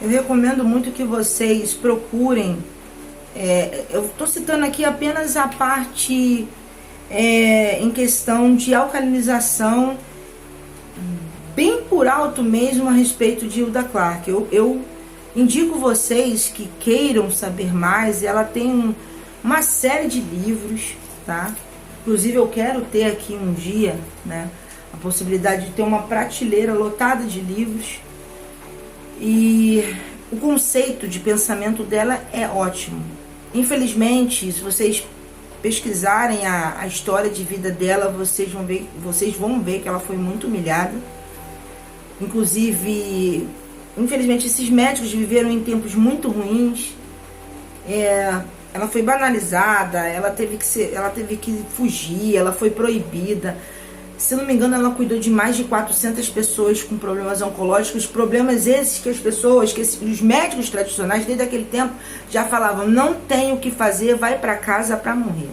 Eu recomendo muito que vocês procurem, eu estou citando aqui apenas a parte em questão de alcalinização, bem por alto mesmo a respeito de Hilda Clark. Eu indico vocês que queiram saber mais, ela tem uma série de livros, tá? Inclusive eu quero ter aqui um dia, né, a possibilidade de ter uma prateleira lotada de livros. E o conceito de pensamento dela é ótimo. Infelizmente, se vocês pesquisarem a história de vida dela, vocês vão ver que ela foi muito humilhada. Inclusive, infelizmente, esses médicos viveram em tempos muito ruins. Ela foi banalizada, ela teve que fugir, ela foi proibida. Se não me engano, ela cuidou de mais de 400 pessoas com problemas oncológicos, problemas esses que os médicos tradicionais, desde aquele tempo, já falavam, não tem o que fazer, vai para casa para morrer.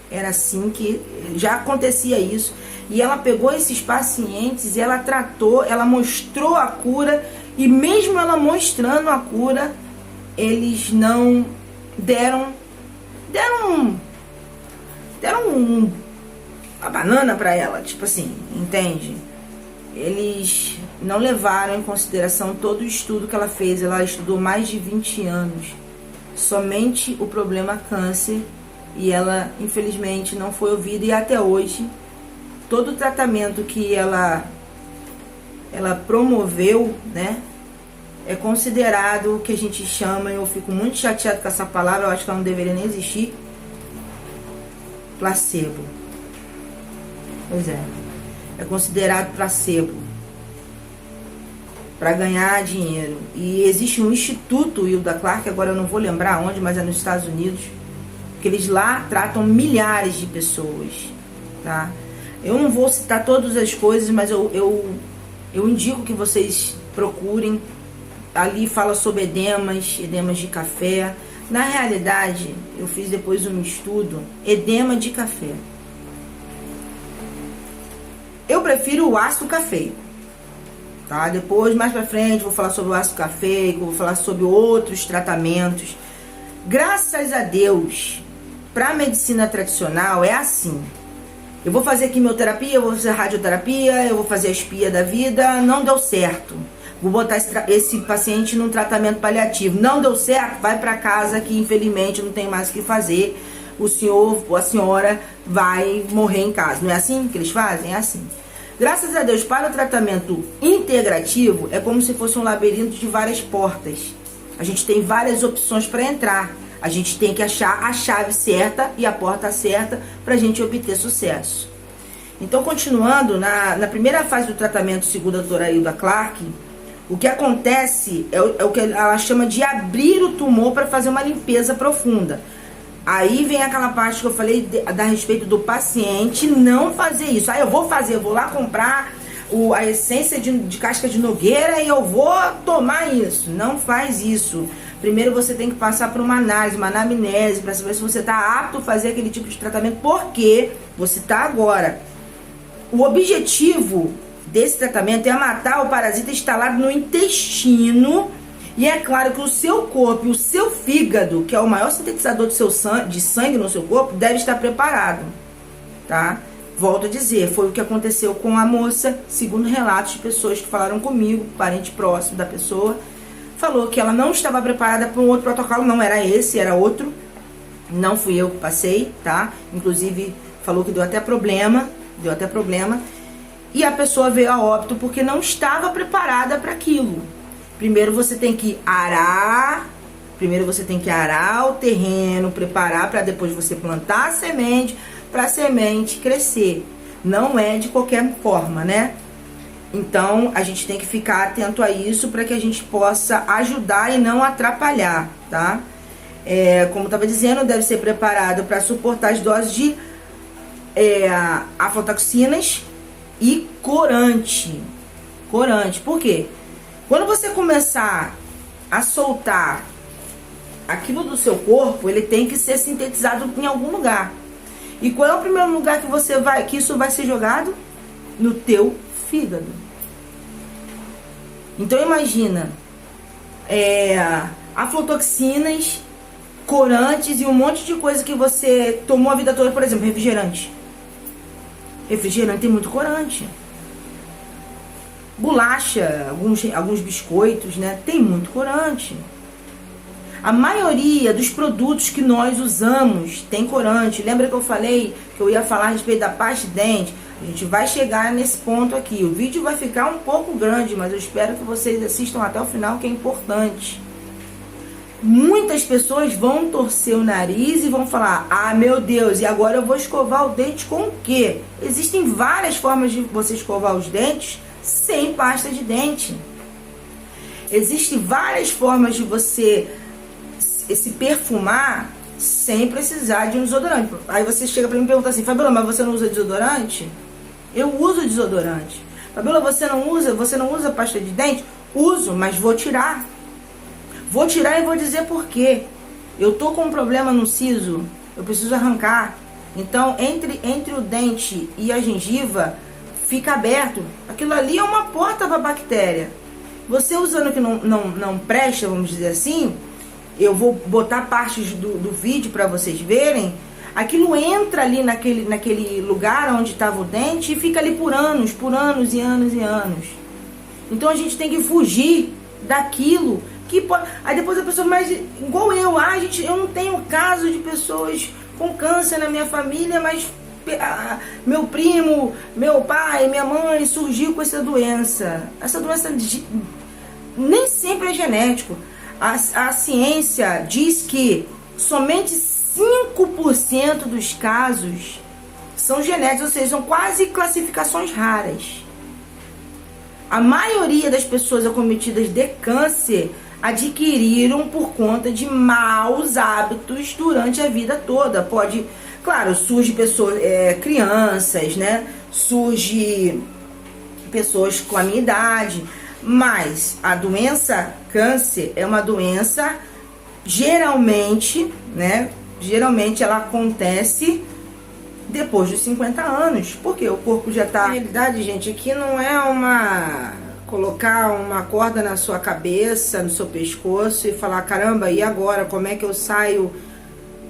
Era assim que já acontecia isso. E ela pegou esses pacientes e ela tratou, ela mostrou a cura, e mesmo ela mostrando a cura, eles não deram a banana para ela, tipo assim, entende? Eles não levaram em consideração todo o estudo que ela fez. Ela estudou mais de 20 anos, somente o problema câncer, e ela infelizmente não foi ouvida. E até hoje, todo o tratamento que ela promoveu, né, é considerado o que a gente chama, eu fico muito chateado com essa palavra, eu acho que ela não deveria nem existir, placebo. Pois é considerado placebo para ganhar dinheiro. E existe um instituto Hilda Clark, agora eu não vou lembrar onde, mas é nos Estados Unidos, que eles lá tratam milhares de pessoas, tá? Eu não vou citar todas as coisas, mas eu indico que vocês procurem. Ali fala sobre edemas de café. Na realidade, eu fiz depois um estudo, edema de café. Eu prefiro o ácido cafeico, tá? Depois, mais pra frente, vou falar sobre o ácido cafeico, vou falar sobre outros tratamentos. Graças a Deus, pra medicina tradicional é assim. Eu vou fazer quimioterapia, eu vou fazer radioterapia, eu vou fazer a espia da vida, não deu certo. Vou botar esse paciente num tratamento paliativo. Não deu certo, vai pra casa que infelizmente não tem mais o que fazer. O senhor ou a senhora vai morrer em casa. Não é assim que eles fazem? É assim. Graças a Deus, para o tratamento integrativo, é como se fosse um labirinto de várias portas. A gente tem várias opções para entrar. A gente tem que achar a chave certa e a porta certa para a gente obter sucesso. Então, continuando, na primeira fase do tratamento, segundo a doutora Hilda Clark, o que acontece é o que ela chama de abrir o tumor para fazer uma limpeza profunda. Aí vem aquela parte que eu falei a respeito do paciente não fazer isso. Eu vou lá comprar a essência de casca de nogueira e eu vou tomar isso. Não faz isso. Primeiro você tem que passar por uma análise, uma anamnese, para saber se você está apto a fazer aquele tipo de tratamento, porque você está agora. O objetivo desse tratamento é matar o parasita instalado no intestino. E é claro que o seu corpo, o seu fígado, que é o maior sintetizador de sangue no seu corpo, deve estar preparado, tá? Volto a dizer, foi o que aconteceu com a moça, segundo relatos de pessoas que falaram comigo, parente próximo da pessoa, falou que ela não estava preparada para um outro protocolo, não era esse, era outro, não fui eu que passei, tá? Inclusive, falou que deu até problema, e a pessoa veio a óbito porque não estava preparada para aquilo. Primeiro você tem que arar o terreno, preparar para depois você plantar a semente, para a semente crescer. Não é de qualquer forma, né? Então, a gente tem que ficar atento a isso para que a gente possa ajudar e não atrapalhar, tá? Como estava dizendo, deve ser preparado para suportar as doses de aflatoxinas e corante. Corante, por quê? Quando você começar a soltar aquilo do seu corpo, ele tem que ser sintetizado em algum lugar. E qual é o primeiro lugar que isso vai ser jogado? No teu fígado. Então imagina, aflatoxinas, corantes e um monte de coisa que você tomou a vida toda, por exemplo, refrigerante. Refrigerante tem muito corante. Bolacha, alguns biscoitos, né? Tem muito corante. A maioria dos produtos que nós usamos tem corante. Lembra que eu falei que eu ia falar a respeito da pasta de dente? A gente vai chegar nesse ponto aqui. O vídeo vai ficar um pouco grande, mas eu espero que vocês assistam até o final, que é importante. Muitas pessoas vão torcer o nariz e vão falar: ah, meu Deus, e agora eu vou escovar o dente com o quê? Existem várias formas de você escovar os dentes sem pasta de dente. Existem várias formas de você se perfumar sem precisar de um desodorante. Aí você chega pra mim e pergunta assim: Fabiola, mas você não usa desodorante? Eu uso desodorante. Fabiola, você não usa pasta de dente? Uso, mas vou tirar. Vou tirar e vou dizer por quê. Eu tô com um problema no siso, eu preciso arrancar. Então, entre o dente e a gengiva, fica aberto. Aquilo ali é uma porta para bactéria. Você usando que não presta, vamos dizer assim, eu vou botar partes do vídeo para vocês verem. Aquilo entra ali naquele lugar onde estava o dente e fica ali por anos e anos e anos. Então a gente tem que fugir daquilo que pode... Aí depois a pessoa, mas igual eu, eu não tenho caso de pessoas com câncer na minha família, mas meu primo, meu pai, minha mãe surgiu com essa doença. Essa doença nem sempre é genético. A ciência diz que somente 5% dos casos são genéticos, ou seja, são quase classificações raras. A maioria das pessoas acometidas de câncer adquiriram por conta de maus hábitos durante a vida toda. Claro, surge pessoas, crianças, né? Surge pessoas com a minha idade. Mas a doença câncer é uma doença geralmente, né? Geralmente ela acontece depois dos 50 anos. Porque o corpo já tá... Na realidade, gente, aqui não é colocar uma corda na sua cabeça, no seu pescoço e falar: caramba, e agora? Como é que eu saio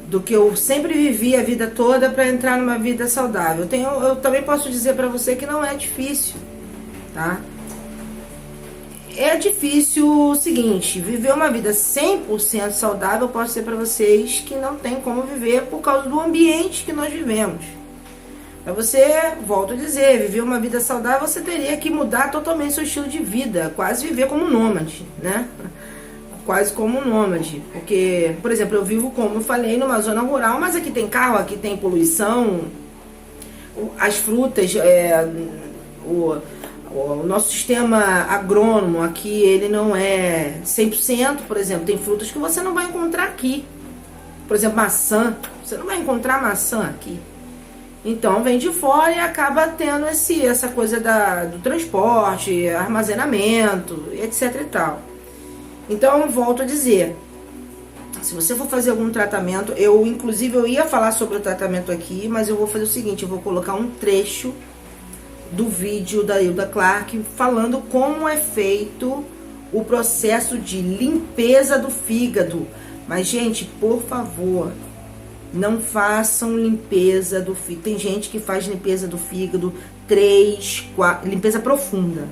do que eu sempre vivi a vida toda para entrar numa vida saudável? Eu também posso dizer para você que não é difícil, tá? É difícil o seguinte: viver uma vida 100% saudável, eu posso dizer para vocês que não tem como viver por causa do ambiente que nós vivemos. Para você, volto a dizer, viver uma vida saudável, você teria que mudar totalmente seu estilo de vida, quase viver como um nômade, né? Quase como um nômade. Porque, por exemplo, eu vivo, como eu falei, numa zona rural, mas aqui tem carro, aqui tem poluição, as frutas, o nosso sistema agrônomo aqui, ele não é 100%, por exemplo. Tem frutas que você não vai encontrar aqui. Por exemplo, maçã. Você não vai encontrar maçã aqui. Então, vem de fora e acaba tendo essa coisa do transporte, armazenamento, etc e tal. Então, volto a dizer, se você for fazer algum tratamento, inclusive eu ia falar sobre o tratamento aqui, mas eu vou fazer o seguinte: eu vou colocar um trecho do vídeo da Hilda Clark falando como é feito o processo de limpeza do fígado. Mas, gente, por favor, não façam limpeza do fígado. Tem gente que faz limpeza do fígado 3, 4, limpeza profunda.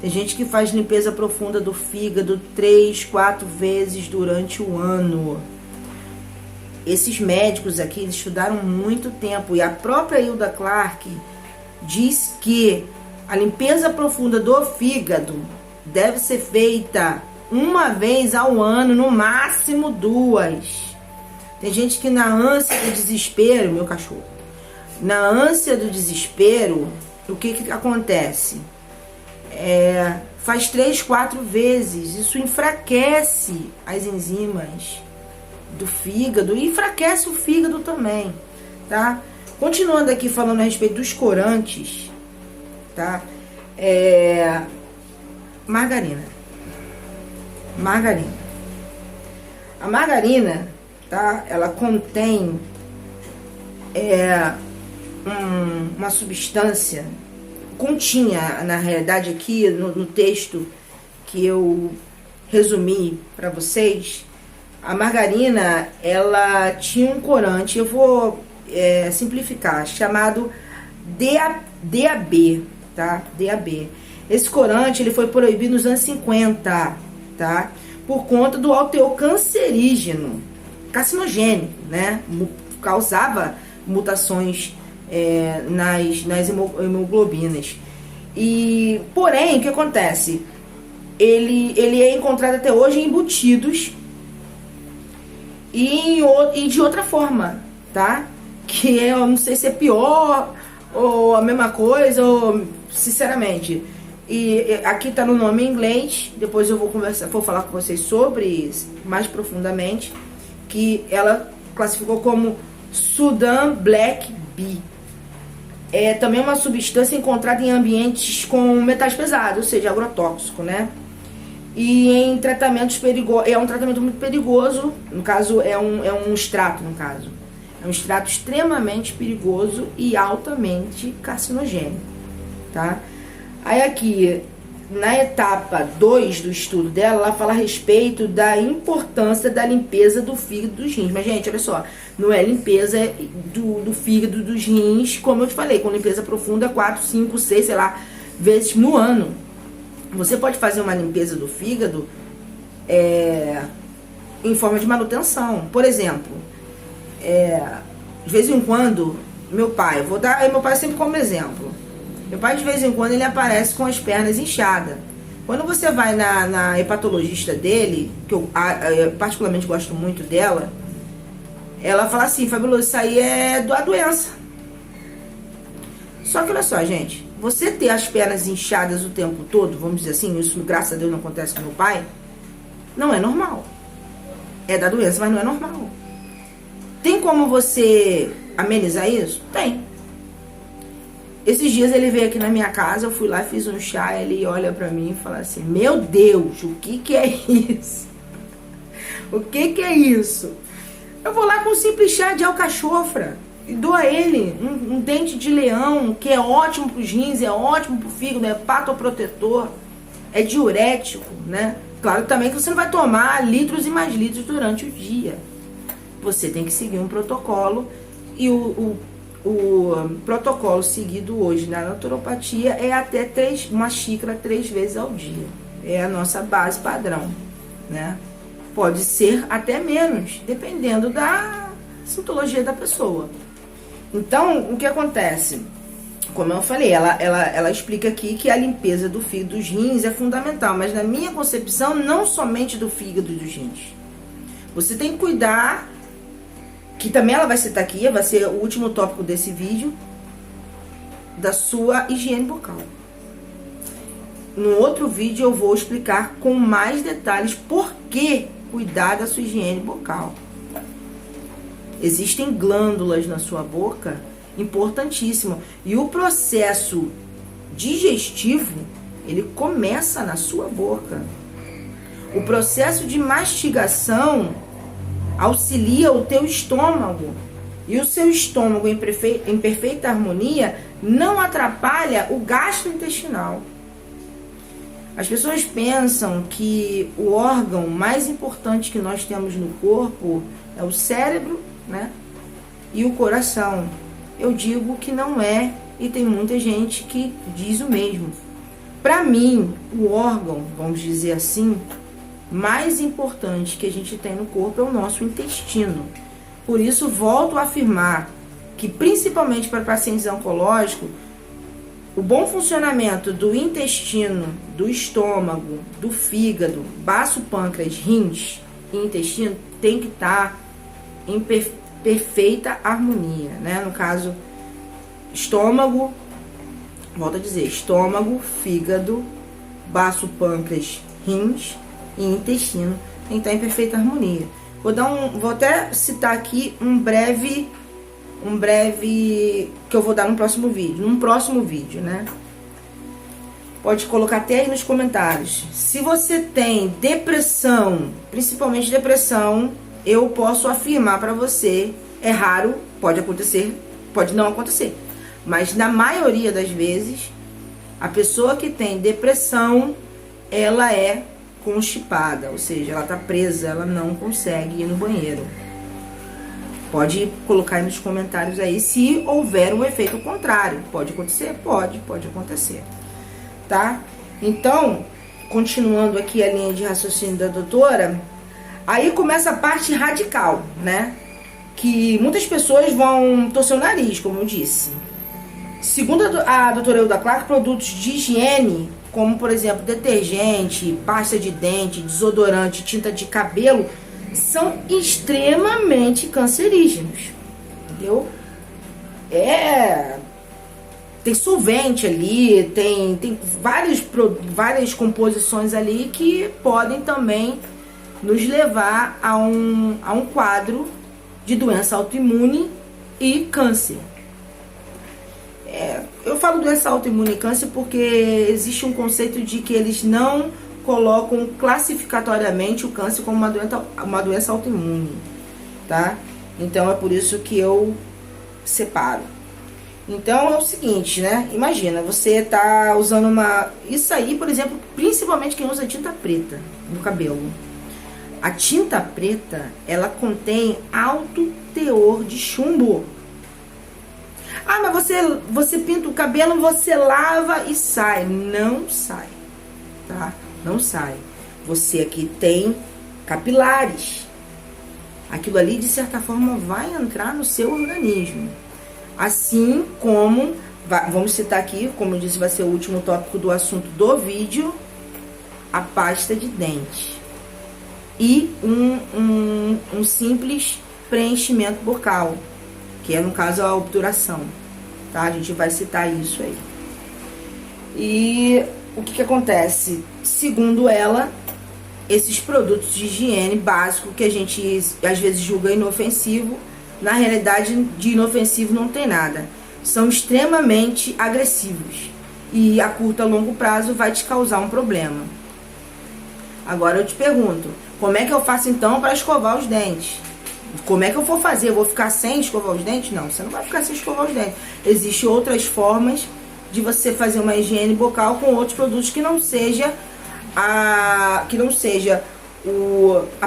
Tem gente que faz limpeza profunda do fígado 3, 4 vezes durante o ano. Esses médicos aqui, eles estudaram muito tempo. E a própria Hilda Clark diz que a limpeza profunda do fígado deve ser feita uma vez ao ano, no máximo 2. Tem gente que na ânsia do desespero, meu cachorro, na ânsia do desespero, o que acontece? Faz 3, 4 vezes, isso enfraquece as enzimas do fígado e enfraquece o fígado também, tá? Continuando aqui falando a respeito dos corantes, tá? Margarina. A margarina, tá? Ela contém uma substância, continha, na realidade aqui no texto que eu resumi para vocês, a margarina, ela tinha um corante, eu vou simplificar, chamado DAB, tá? DAB. Esse corante, ele foi proibido nos anos 50, tá? Por conta do alto teor cancerígeno, carcinogênico, né? Causava mutações nas hemoglobinas. E, porém, o que acontece? Ele é encontrado até hoje em embutidos e de outra forma, tá? Que eu não sei se é pior ou a mesma coisa, ou sinceramente. E aqui tá no nome em inglês, depois eu vou falar com vocês sobre isso mais profundamente, que ela classificou como Sudan Black Bee. É também uma substância encontrada em ambientes com metais pesados, ou seja, agrotóxico, né? E em tratamentos perigosos, é um tratamento muito perigoso, no caso é um extrato, no caso. É um extrato extremamente perigoso e altamente carcinogênico, tá? Aí aqui, na etapa 2 do estudo dela, ela fala a respeito da importância da limpeza do fígado dos rins. Mas, gente, olha só, não é limpeza do fígado dos rins, como eu te falei, com limpeza profunda 4, 5, 6, sei lá, vezes no ano. Você pode fazer uma limpeza do fígado em forma de manutenção. Por exemplo, de vez em quando, meu pai, vou dar meu pai sempre como exemplo. Meu pai, de vez em quando, ele aparece com as pernas inchadas. Quando você vai na hepatologista dele, que eu particularmente gosto muito dela, ela fala assim: Fabuloso, isso aí é da doença. Só que olha só, gente, você ter as pernas inchadas o tempo todo, vamos dizer assim, isso graças a Deus não acontece com meu pai, não é normal. É da doença, mas não é normal. Tem como você amenizar isso? Tem. Esses dias ele veio aqui na minha casa, eu fui lá, fiz um chá, ele olha pra mim e fala assim: meu Deus, o que é isso? O que é isso? Eu vou lá com um simples chá de alcachofra e dou a ele um dente de leão, que é ótimo pros rins, é ótimo pro fígado, é hepatoprotetor, é diurético, né? Claro também que você não vai tomar litros e mais litros durante o dia. Você tem que seguir um protocolo, e o protocolo seguido hoje na naturopatia é até uma xícara 3 vezes ao dia. É a nossa base padrão, né? Pode ser até menos, dependendo da sintologia da pessoa. Então, o que acontece? Como eu falei, ela explica aqui que a limpeza do fígado dos rins é fundamental, mas na minha concepção, não somente do fígado e dos rins. Você tem que cuidar, que também ela vai citar aqui, vai ser o último tópico desse vídeo, da sua higiene bucal. No outro vídeo eu vou explicar com mais detalhes por que cuidar da sua higiene bucal. Existem glândulas na sua boca, importantíssimo. E o processo digestivo, ele começa na sua boca. O processo de mastigação auxilia o teu estômago. E o seu estômago em perfeita harmonia não atrapalha o gastrointestinal. As pessoas pensam que o órgão mais importante que nós temos no corpo é o cérebro, né? E o coração. Eu digo que não é, e tem muita gente que diz o mesmo. Para mim, o órgão, vamos dizer assim, mais importante que a gente tem no corpo é o nosso intestino. Por isso, volto a afirmar que, principalmente para pacientes oncológicos, o bom funcionamento do intestino, do estômago, do fígado, baço, pâncreas, rins e intestino tem que estar em perfeita harmonia, né? No caso, estômago, volto a dizer, estômago, fígado, baço, pâncreas, rins e intestino tem que estar em perfeita harmonia. Vou até citar aqui um breve que eu vou dar no próximo vídeo, né? Pode colocar até aí nos comentários. Se você tem depressão, principalmente depressão, eu posso afirmar para você, é raro, pode acontecer, pode não acontecer, mas na maioria das vezes, a pessoa que tem depressão, ela é constipada, ou seja, ela tá presa, ela não consegue ir no banheiro. Pode colocar aí nos comentários aí se houver um efeito contrário. Pode acontecer? Pode acontecer. Tá? Então, continuando aqui a linha de raciocínio da doutora, aí começa a parte radical, né? Que muitas pessoas vão torcer o nariz, como eu disse. Segundo a doutora Hilda Clark, produtos de higiene, como por exemplo detergente, pasta de dente, desodorante, tinta de cabelo, são extremamente cancerígenos, entendeu? Tem solvente ali, tem várias composições ali que podem também nos levar a um quadro de doença autoimune e câncer. Eu falo doença autoimune e câncer porque existe um conceito de que eles não colocam classificatoriamente o câncer como uma doença autoimune, tá? Então é por isso que eu separo. Então é o seguinte, né? Imagina, você tá usando isso aí, por exemplo, principalmente quem usa tinta preta no cabelo. A tinta preta, ela contém alto teor de chumbo. Ah, mas você pinta o cabelo, você lava e sai. Não sai, tá? Não sai. Você aqui tem capilares. Aquilo ali, de certa forma, vai entrar no seu organismo. Assim como, vamos citar aqui, como eu disse, vai ser o último tópico do assunto do vídeo, a pasta de dente. E um simples preenchimento bucal, que é, no caso, a obturação. Tá? A gente vai citar isso aí. E o que acontece? Segundo ela, esses produtos de higiene básico que a gente às vezes julga inofensivo, na realidade de inofensivo não tem nada. São extremamente agressivos e a curto e longo prazo vai te causar um problema. Agora eu te pergunto, como é que eu faço então para escovar os dentes? Como é que eu vou fazer? Eu vou ficar sem escovar os dentes? Não, você não vai ficar sem escovar os dentes. Existem outras formas de você fazer uma higiene bucal com outros produtos que não seja a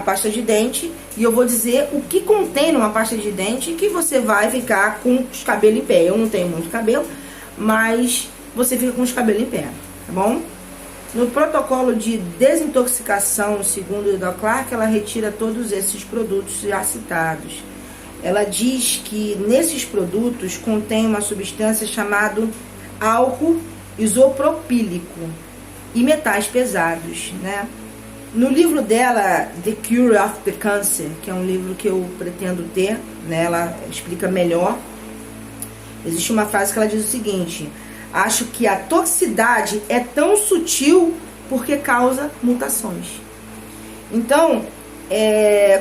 pasta de dente. E eu vou dizer o que contém numa pasta de dente que você vai ficar com os cabelos em pé. Eu não tenho muito cabelo, mas você fica com os cabelos em pé, tá bom? No protocolo de desintoxicação, segundo a Hilda Clark, ela retira todos esses produtos já citados. Ela diz que nesses produtos contém uma substância chamada álcool isopropílico e metais pesados, né? No livro dela, The Cure of the Cancer, que é um livro que eu pretendo ter, né? Ela explica melhor. Existe uma frase que ela diz o seguinte: acho que a toxicidade é tão sutil porque causa mutações. Então,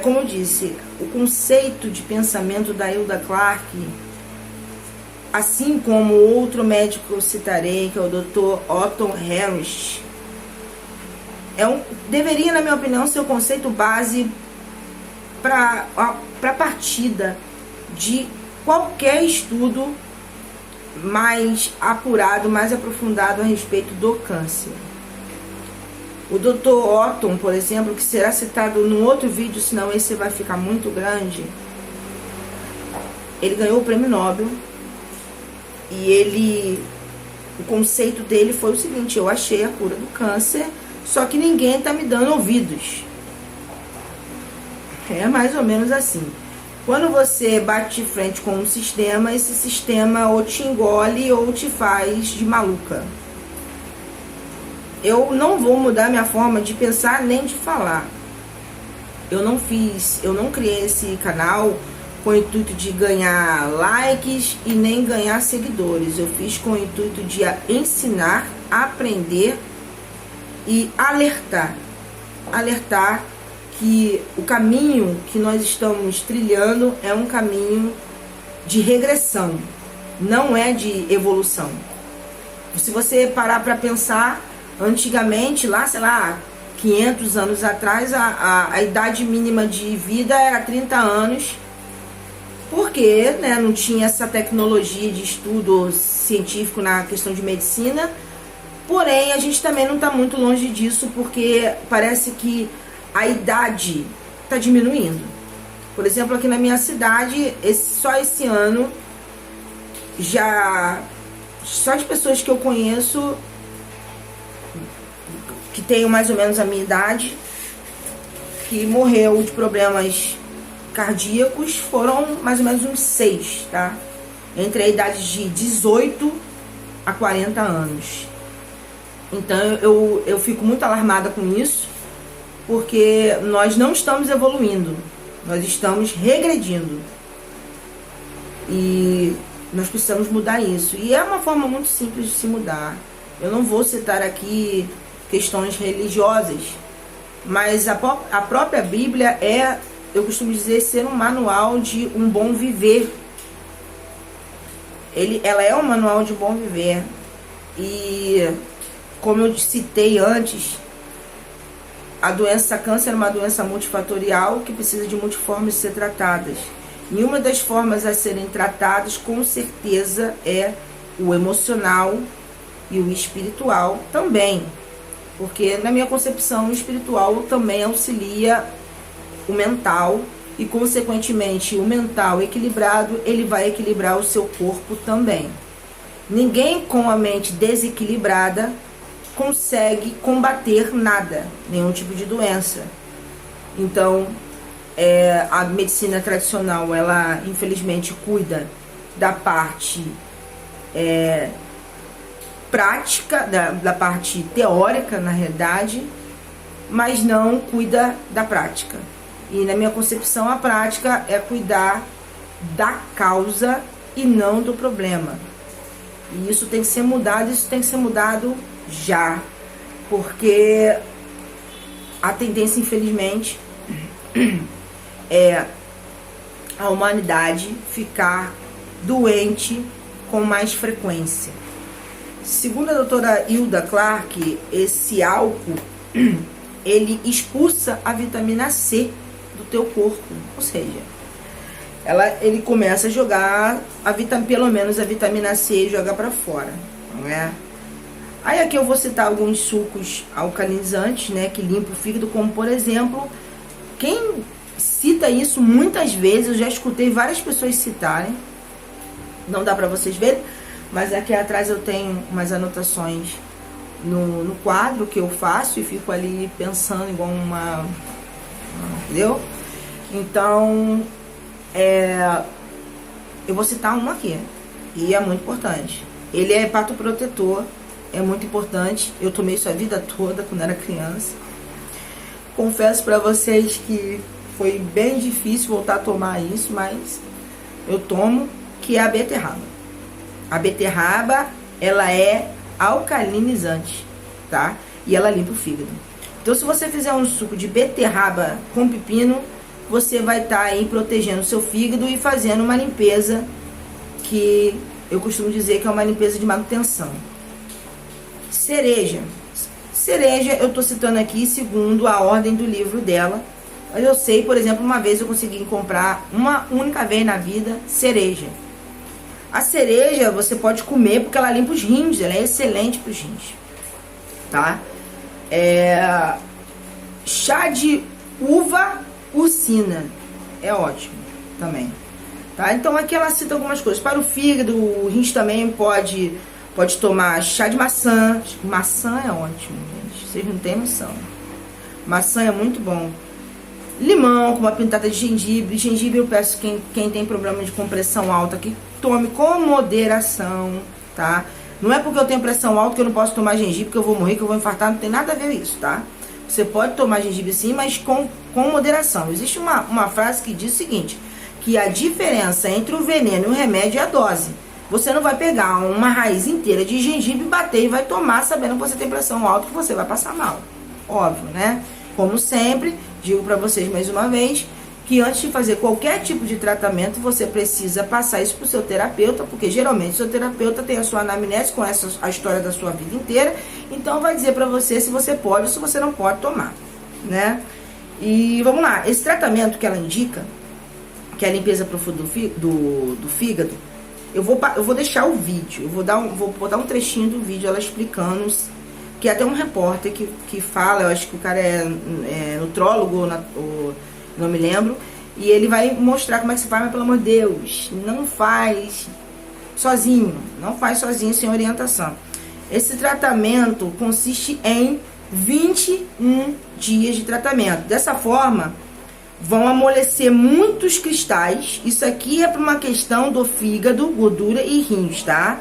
como eu disse, o conceito de pensamento da Hilda Clark, assim como outro médico que eu citarei, que é o Dr. Otto Harris, deveria, na minha opinião, ser o conceito base para partida de qualquer estudo mais apurado, mais aprofundado a respeito do câncer. O Dr. Otto, por exemplo, que será citado num outro vídeo, senão esse vai ficar muito grande, ele ganhou o prêmio Nobel e o conceito dele foi o seguinte: eu achei a cura do câncer, só que ninguém está me dando ouvidos. É mais ou menos assim. Quando você bate de frente com um sistema, esse sistema ou te engole ou te faz de maluca. Eu não vou mudar minha forma de pensar nem de falar. Eu não criei esse canal com o intuito de ganhar likes e nem ganhar seguidores. Eu fiz com o intuito de ensinar, aprender e alertar. Alertar que o caminho que nós estamos trilhando é um caminho de regressão, não é de evolução. Se você parar para pensar, antigamente, lá, sei lá, 500 anos atrás, a idade mínima de vida era 30 anos, porque, né, não tinha essa tecnologia de estudo científico na questão de medicina. Porém, a gente também não está muito longe disso, porque parece que a idade está diminuindo. Por exemplo, aqui na minha cidade, só esse ano, só de pessoas que eu conheço, que tenham mais ou menos a minha idade, que morreu de problemas cardíacos, foram mais ou menos uns 6, tá? Entre a idade de 18 a 40 anos. Então eu fico muito alarmada com isso, porque nós não estamos evoluindo, nós estamos regredindo. E nós precisamos mudar isso. E é uma forma muito simples de se mudar. Eu não vou citar aqui questões religiosas, mas a própria Bíblia eu costumo dizer, ser um manual de um bom viver. Ela é um manual de bom viver. E como eu citei antes, a doença câncer é uma doença multifatorial que precisa de multiformas de ser tratadas. E uma das formas a serem tratadas, com certeza, é o emocional e o espiritual também. Porque, na minha concepção, o espiritual também auxilia o mental e, consequentemente, o mental equilibrado, ele vai equilibrar o seu corpo também. Ninguém com a mente desequilibrada consegue combater nada, nenhum tipo de doença. Então, a medicina tradicional, ela infelizmente cuida da parte prática, da parte teórica, na realidade, mas não cuida da prática. E na minha concepção, a prática é cuidar da causa e não do problema. E isso tem que ser mudado, já. Porque a tendência, infelizmente, é a humanidade ficar doente com mais frequência. Segundo a doutora Hilda Clark, esse álcool, ele expulsa a vitamina C do teu corpo. Ou seja, ele começa a jogar, pelo menos a vitamina C, joga para fora, não é? Aí aqui eu vou citar alguns sucos alcalinizantes, né, que limpam o fígado, como por exemplo, quem cita isso muitas vezes, eu já escutei várias pessoas citarem, não dá para vocês verem, mas aqui atrás eu tenho umas anotações no quadro que eu faço e fico ali pensando igual entendeu? Então, eu vou citar um aqui, e é muito importante. Ele é hepatoprotetor, é muito importante. Eu tomei isso a vida toda quando era criança. Confesso para vocês que foi bem difícil voltar a tomar isso, mas eu tomo, que é a beterraba. A beterraba, ela é alcalinizante, tá? E ela limpa o fígado. Então, se você fizer um suco de beterraba com pepino, você vai estar aí protegendo o seu fígado e fazendo uma limpeza que eu costumo dizer que é uma limpeza de manutenção. Cereja. Cereja eu estou citando aqui segundo a ordem do livro dela. Mas eu sei, por exemplo, uma vez eu consegui comprar uma única vez na vida cereja. A cereja você pode comer porque ela limpa os rins, ela é excelente para os rins, tá? Chá de uva urcina é ótimo também, tá? Então aqui ela cita algumas coisas. Para o fígado, o rins também pode tomar chá de maçã. Maçã é ótimo, gente, vocês não têm noção. Maçã é muito bom. Limão com uma pitada de gengibre. Gengibre eu peço quem tem problema de compressão alta que tome com moderação, tá? Não é porque eu tenho pressão alta que eu não posso tomar gengibre, que eu vou morrer, que eu vou infartar, não tem nada a ver isso, tá? Você pode tomar gengibre sim, mas com moderação. Existe uma frase que diz o seguinte, que a diferença entre o veneno e o remédio é a dose. Você não vai pegar uma raiz inteira de gengibre, bater e vai tomar sabendo que você tem pressão alta, que você vai passar mal. Óbvio, né? Como sempre, digo para vocês mais uma vez, que antes de fazer qualquer tipo de tratamento, você precisa passar isso pro seu terapeuta, porque geralmente o seu terapeuta tem a sua anamnese, conhece a história da sua vida inteira, então vai dizer para você se você pode ou se você não pode tomar, né? E vamos lá, esse tratamento que ela indica, que é a limpeza profunda do fígado, eu vou deixar o vídeo, vou botar um trechinho do vídeo ela explicando, que até um repórter que fala, eu acho que o cara é nutrólogo, não me lembro, e ele vai mostrar como é que se faz, mas pelo amor de Deus, não faz sozinho sem orientação. Esse tratamento consiste em 21 dias de tratamento. Dessa forma, vão amolecer muitos cristais. Isso aqui é para uma questão do fígado, gordura e rins, tá?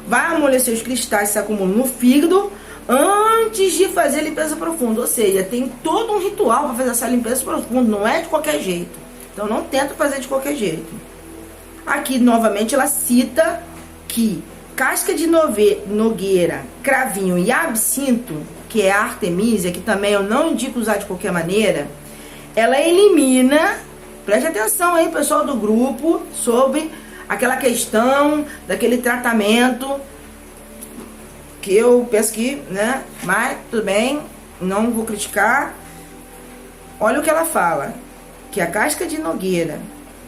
Vai amolecer os cristais que se acumulam no fígado antes de fazer a limpeza profunda. Ou seja, tem todo um ritual para fazer essa limpeza profunda, não é de qualquer jeito. Então não tenta fazer de qualquer jeito. Aqui novamente ela cita que casca de nogueira, cravinho e absinto, que é a artemisia, que também eu não indico usar de qualquer maneira, ela elimina, preste atenção aí pessoal do grupo, sobre aquela questão daquele tratamento que eu penso que, né, mas tudo bem, não vou criticar. Olha o que ela fala, que a casca de nogueira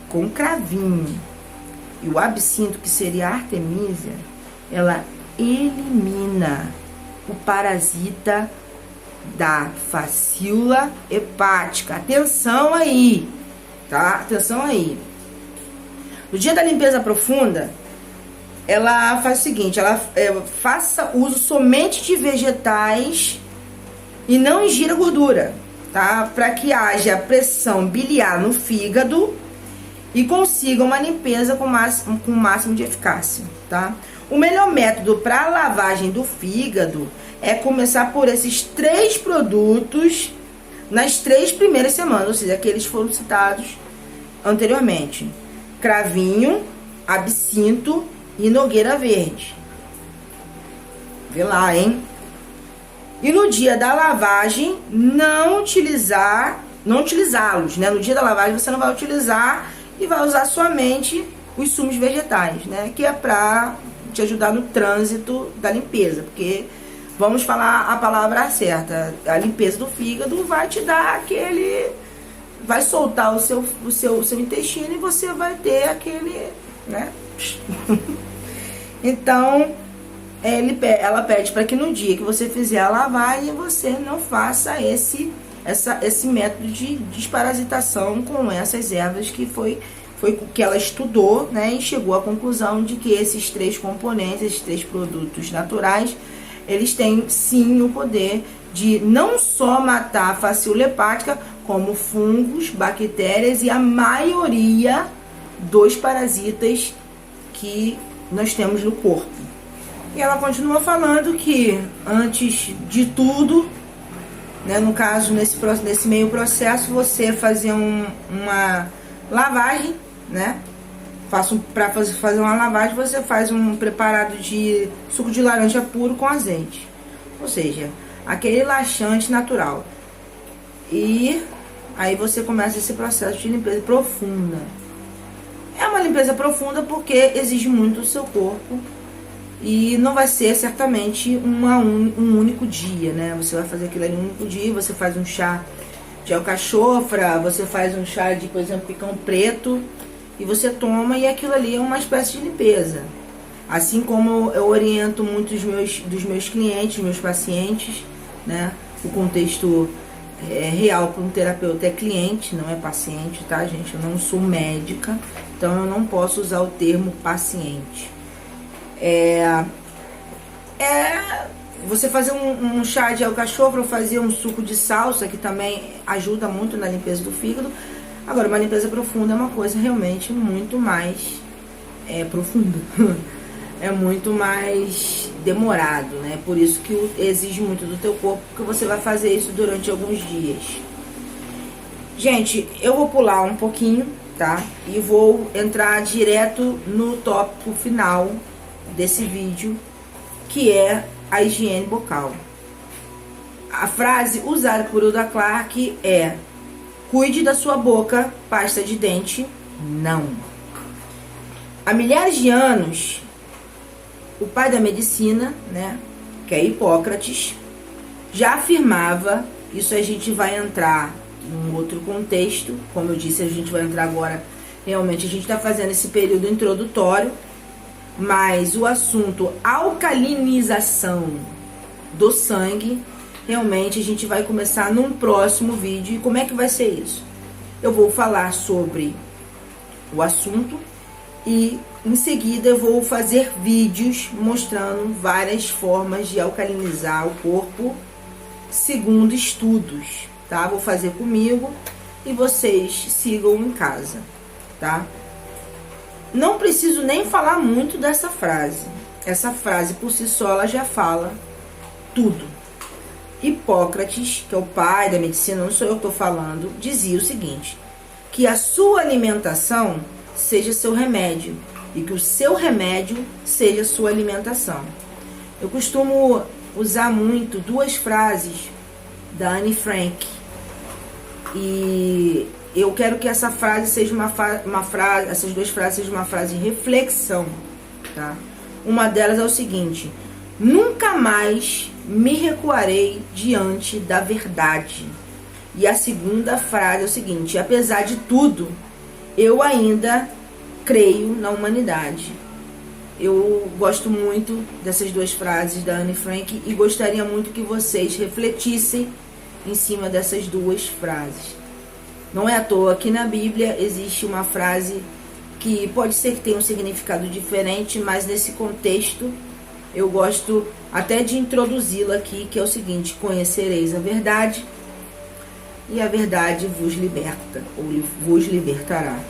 com cravinho e o absinto, que seria a artemisia, ela elimina o parasita da facíola hepática. Atenção aí, tá? Atenção aí. No dia da limpeza profunda, ela faz o seguinte, ela faça uso somente de vegetais e não ingira gordura, tá? Para que haja pressão biliar no fígado e consiga uma limpeza com o máximo de eficácia, tá? O melhor método para a lavagem do fígado é começar por esses 3 produtos nas 3 primeiras semanas, ou seja, aqueles foram citados anteriormente: cravinho, absinto e nogueira verde. Vê lá, hein? E no dia da lavagem, não utilizá-los, né? No dia da lavagem você não vai utilizar e vai usar somente os sumos vegetais, né? Que é pra te ajudar no trânsito da limpeza, porque vamos falar a palavra certa, a limpeza do fígado vai te dar aquele, vai soltar o seu intestino e você vai ter aquele, né? Então ela pede para que no dia que você fizer a lavagem você não faça esse método de desparasitação com essas ervas, que foi o que ela estudou, né, e chegou à conclusão de que esses 3 componentes, esses 3 produtos naturais, eles têm sim o poder de não só matar a facíola hepática, como fungos, bactérias e a maioria dos parasitas que nós temos no corpo. E ela continua falando que antes de tudo, né, no caso nesse meio processo, você fazer uma lavagem, né? Para fazer uma lavagem, você faz um preparado de suco de laranja puro com azeite, ou seja, aquele laxante natural. E aí você começa esse processo de limpeza profunda. É uma limpeza profunda porque exige muito do seu corpo e não vai ser certamente um único dia, né? Você vai fazer aquilo ali um único dia, você faz um chá de alcachofra, você faz um chá de, por exemplo, picão preto, e você toma, e aquilo ali é uma espécie de limpeza. Assim como eu oriento muitos dos meus clientes, meus pacientes, né? O contexto real para um terapeuta é cliente, não é paciente, tá, gente? Eu não sou médica, então eu não posso usar o termo paciente. Você fazer um chá de alcachofra ou fazer um suco de salsa, que também ajuda muito na limpeza do fígado. Agora, uma limpeza profunda é uma coisa realmente muito mais profunda. É muito mais demorado, né? Por isso que exige muito do teu corpo, porque você vai fazer isso durante alguns dias. Gente, eu vou pular um pouquinho, tá? E vou entrar direto no tópico final desse vídeo, que é a higiene bucal. A frase usada por Hilda Clark é: cuide da sua boca, pasta de dente, não. Há milhares de anos, o pai da medicina, né, que é Hipócrates, já afirmava, isso a gente vai entrar em um outro contexto, como eu disse, a gente vai entrar agora, realmente a gente está fazendo esse período introdutório, mas o assunto alcalinização do sangue, realmente a gente vai começar num próximo vídeo. E como é que vai ser isso? Eu vou falar sobre o assunto e em seguida eu vou fazer vídeos mostrando várias formas de alcalinizar o corpo segundo estudos, tá? Vou fazer comigo e vocês sigam em casa, tá? Não preciso nem falar muito dessa frase. Essa frase por si só ela já fala tudo. Hipócrates, que é o pai da medicina, não sou eu que estou falando, dizia o seguinte: que a sua alimentação seja seu remédio e que o seu remédio seja a sua alimentação. Eu costumo usar muito duas frases da Anne Frank e eu quero que essa frase seja uma frase, essas duas frases sejam uma frase de reflexão, tá? Uma delas é o seguinte: nunca mais me recuarei diante da verdade. E a segunda frase é o seguinte: apesar de tudo, eu ainda creio na humanidade. Eu gosto muito dessas duas frases da Anne Frank e gostaria muito que vocês refletissem em cima dessas duas frases. Não é à toa que na Bíblia existe uma frase que pode ser que tenha um significado diferente, mas nesse contexto eu gosto até de introduzi-la aqui, que é o seguinte: conhecereis a verdade e a verdade vos liberta, ou vos libertará.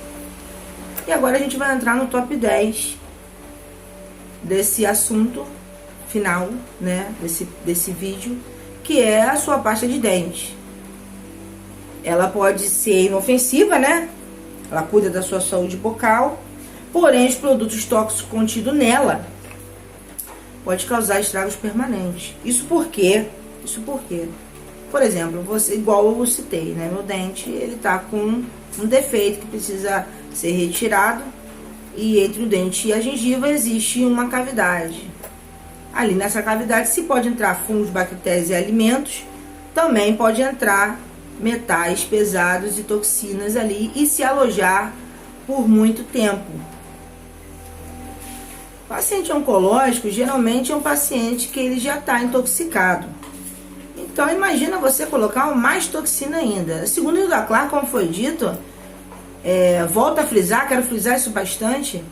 E agora a gente vai entrar no top 10 desse assunto final, né, desse vídeo, que é a sua pasta de dente. Ela pode ser inofensiva, né? Ela cuida da sua saúde bucal, porém os produtos tóxicos contidos nela pode causar estragos permanentes. Isso porque, por exemplo, você, igual eu citei, né? Meu dente, ele tá com um defeito que precisa ser retirado, e entre o dente e a gengiva existe uma cavidade. Ali nessa cavidade se pode entrar fungos, bactérias e alimentos, também pode entrar metais pesados e toxinas ali e se alojar por muito tempo. Paciente oncológico geralmente é um paciente que ele já está intoxicado. Então imagina você colocar mais toxina ainda. Segundo Hilda Clark, como foi dito, volto a frisar, quero frisar isso bastante,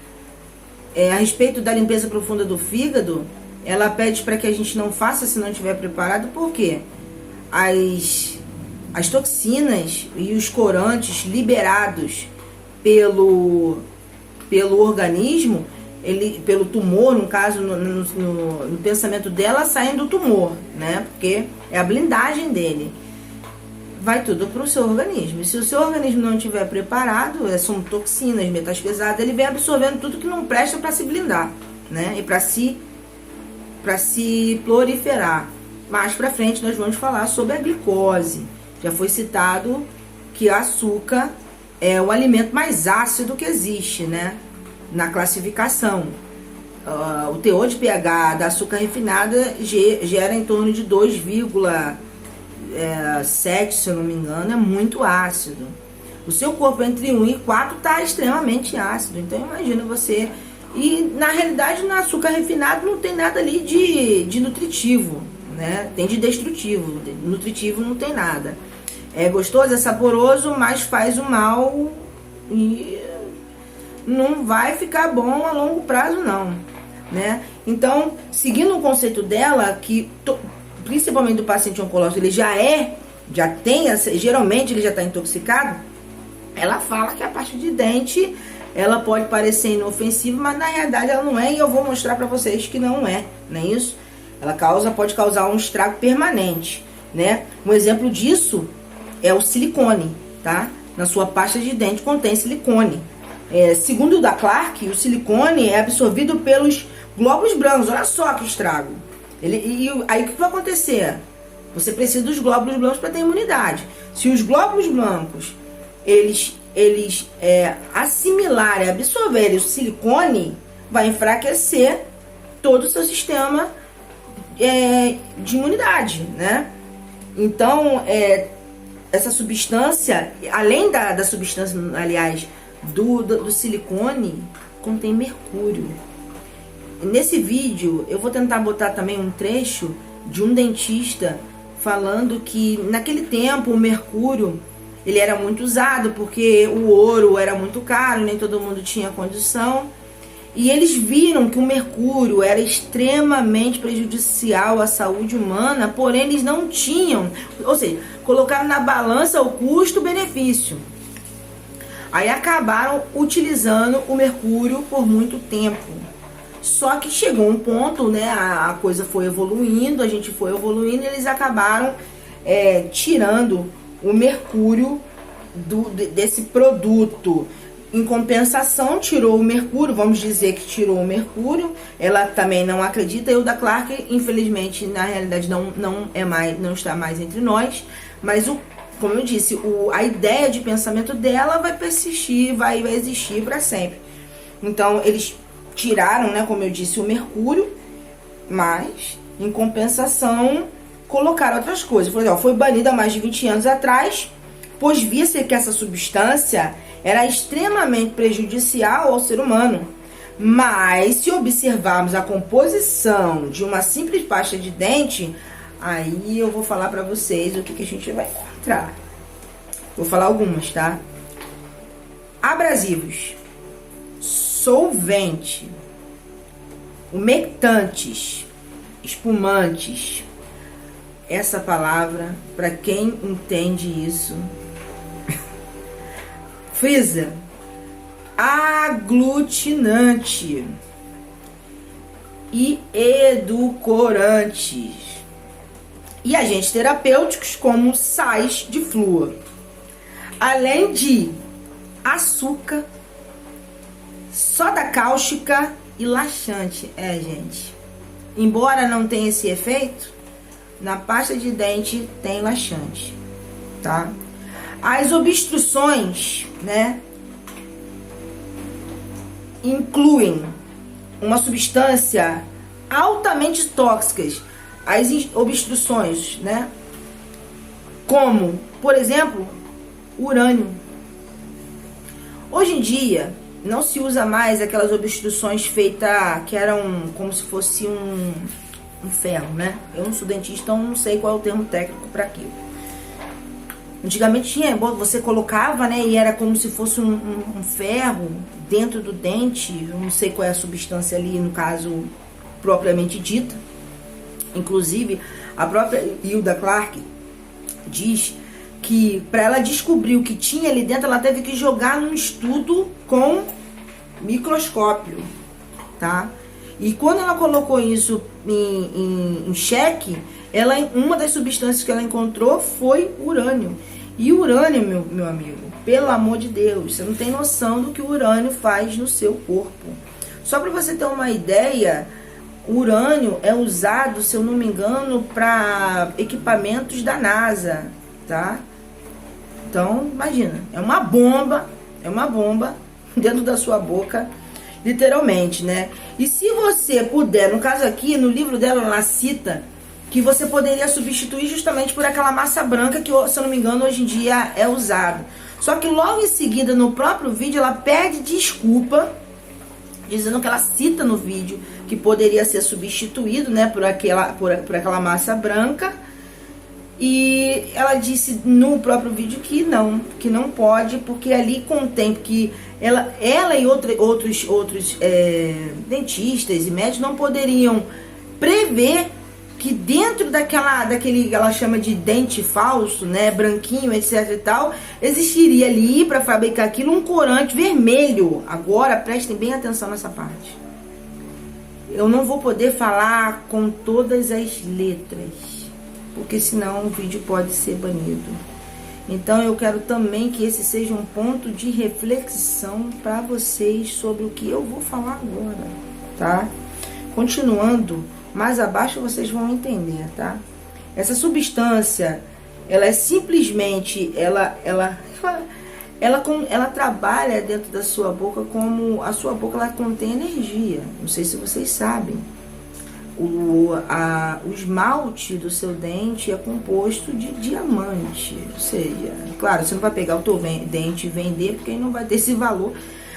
a respeito da limpeza profunda do fígado. Ela pede para que a gente não faça se não estiver preparado, porque as toxinas e os corantes liberados pelo organismo, pelo tumor, no caso, no pensamento dela, saem do tumor, né? Porque é a blindagem dele. Vai tudo para o seu organismo. E se o seu organismo não estiver preparado, são toxinas, metais pesados, ele vem absorvendo tudo que não presta para se blindar, né? E para se proliferar. Mais para frente nós vamos falar sobre a glicose. Já foi citado que o açúcar é o alimento mais ácido que existe, né? Na classificação. O teor de pH da açúcar refinada gera em torno de 2,7, se eu não me engano, é muito ácido. O seu corpo entre 1 e 4 está extremamente ácido. Então imagina você. E na realidade no açúcar refinado não tem nada ali de nutritivo, né? Tem de destrutivo. Nutritivo não tem nada. É gostoso, é saboroso, mas faz o mal e não vai ficar bom a longo prazo não, né? Então, seguindo o conceito dela, que principalmente do paciente oncológico, ele geralmente ele já está intoxicado, ela fala que a parte de dente, ela pode parecer inofensiva, mas na realidade ela não é, e eu vou mostrar para vocês que não é isso? Ela pode causar um estrago permanente, né? Um exemplo disso é o silicone, tá? na sua pasta de dente contém silicone. Segundo o da Clark, o silicone é absorvido pelos glóbulos brancos. Olha só que estrago. Aí o que vai acontecer? Você precisa dos glóbulos brancos para ter imunidade. Se os glóbulos brancos eles assimilarem, absorverem o silicone, vai enfraquecer todo o seu sistema de imunidade, né? Então, essa substância, além da substância, aliás, do silicone, contém mercúrio. Nesse vídeo, eu vou tentar botar também um trecho de um dentista falando que, naquele tempo, o mercúrio ele era muito usado, porque o ouro era muito caro, nem todo mundo tinha condição. E eles viram que o mercúrio era extremamente prejudicial à saúde humana, porém eles não tinham, ou seja, colocaram na balança o custo-benefício. Aí acabaram utilizando o mercúrio por muito tempo. Só que chegou um ponto, né, a coisa foi evoluindo, a gente foi evoluindo, e eles acabaram tirando o mercúrio desse produto. Em compensação, tirou o mercúrio, vamos dizer que tirou o mercúrio. Ela também não acredita, e o da Clark, infelizmente, na realidade não está mais entre nós. Mas, como eu disse, a ideia de pensamento dela vai persistir, vai existir para sempre. Então, eles tiraram, né, como eu disse, o mercúrio, mas, em compensação, colocaram outras coisas. Foi banida há mais de 20 anos atrás, pois via-se que essa substância era extremamente prejudicial ao ser humano. Mas, se observarmos a composição de uma simples pasta de dente, aí eu vou falar para vocês o que a gente vai encontrar. Vou falar algumas, tá? Abrasivos, solvente, umectantes, espumantes. Essa palavra, para quem entende isso, frisa, aglutinante e edulcorantes, e agentes terapêuticos como sais de flúor, além de açúcar, soda cáustica e laxante. Gente, embora não tenha esse efeito, na pasta de dente tem laxante, tá? As obstruções, né, incluem uma substância altamente tóxicas. As obstruções, né, como, por exemplo, urânio. Hoje em dia, não se usa mais aquelas obstruções feitas que eram como se fosse um ferro, né? Eu não sou dentista, então não sei qual é o termo técnico para aquilo. Antigamente tinha, você colocava, né, e era como se fosse um ferro dentro do dente. Eu não sei qual é a substância ali, no caso, propriamente dita. Inclusive, a própria Hilda Clark diz que para ela descobrir o que tinha ali dentro, ela teve que jogar num estudo com microscópio, tá? E quando ela colocou isso em xeque, uma das substâncias que ela encontrou foi urânio. E urânio, meu amigo, pelo amor de Deus, você não tem noção do que o urânio faz no seu corpo. Só para você ter uma ideia, o urânio é usado, se eu não me engano, para equipamentos da NASA, tá? Então, imagina, é uma bomba dentro da sua boca, literalmente, né? E se você puder, no caso aqui, no livro dela, ela cita que você poderia substituir justamente por aquela massa branca que, se eu não me engano, hoje em dia é usado. Só que logo em seguida, no próprio vídeo, ela pede desculpa, dizendo que ela cita no vídeo que poderia ser substituído, né, por aquela massa branca. E ela disse no próprio vídeo que não pode, porque ali contém, que ela e outros dentistas e médicos não poderiam prever que dentro daquele, ela chama de dente falso, né, branquinho, etc e tal, existiria ali para fabricar aquilo um corante vermelho. Agora prestem bem atenção nessa parte. Eu não vou poder falar com todas as letras, porque senão o vídeo pode ser banido. Então eu quero também que esse seja um ponto de reflexão para vocês sobre o que eu vou falar agora, tá? Continuando, mais abaixo vocês vão entender, tá? Essa substância, ela é simplesmente, ela trabalha dentro da sua boca como a sua boca ela contém energia. Não sei se vocês sabem. O esmalte do seu dente é composto de diamante. Ou seja, claro, você não vai pegar o teu dente e vender porque ele não vai ter esse valor.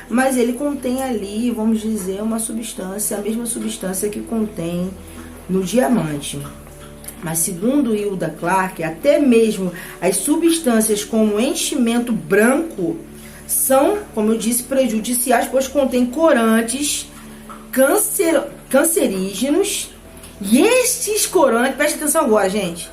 Mas ele contém ali, vamos dizer, uma substância, a mesma substância que contém no diamante. Mas segundo Hilda Clark, até mesmo as substâncias como enchimento branco são, como eu disse, prejudiciais, pois contém corantes cancerígenos. E estes corantes, preste atenção agora, gente.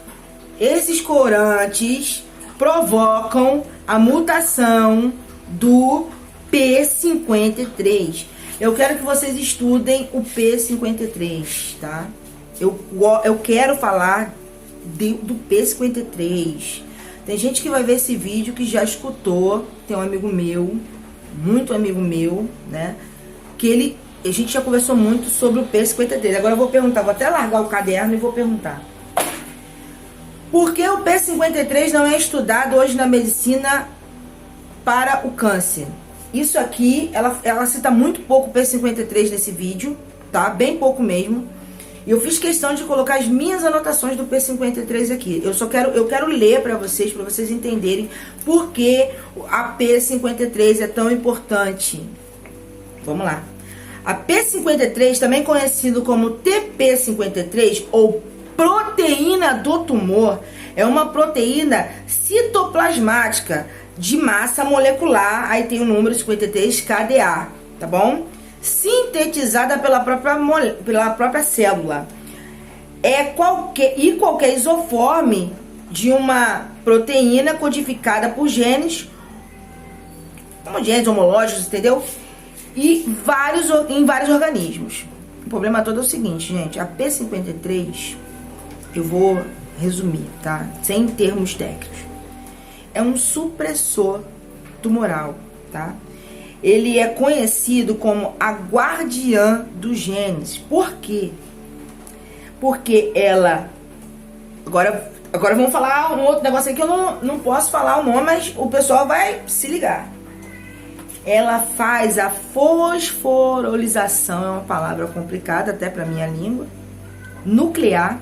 Esses corantes provocam a mutação do P53. Eu quero que vocês estudem o P53, tá? Eu quero falar do P53. Tem gente que vai ver esse vídeo que já escutou. Tem um amigo meu, muito amigo meu, né? Que a gente já conversou muito sobre o P53. Agora eu vou perguntar, vou até largar o caderno e vou perguntar. Por que o P53 não é estudado hoje na medicina para o câncer? Isso aqui, ela cita muito pouco o P53 nesse vídeo, tá? Bem pouco mesmo. E eu fiz questão de colocar as minhas anotações do P53 aqui. Eu quero ler para vocês entenderem por que a P53 é tão importante. Vamos lá. A P53, também conhecido como TP53 ou proteína do tumor, é uma proteína citoplasmática de massa molecular, aí tem o número 53KDA, tá bom? Sintetizada pela própria célula. Qualquer isoforme de uma proteína codificada por genes homológicos, entendeu? E em vários organismos. O problema todo é o seguinte, gente. A P53, eu vou resumir, tá? Sem termos técnicos. É um supressor tumoral, tá? Ele é conhecido como a guardiã dos genes. Por quê? Porque ela... Agora vamos falar um outro negócio aqui que eu não posso falar o nome, mas o pessoal vai se ligar. Ela faz a fosforilização, é uma palavra complicada até para minha língua, nuclear,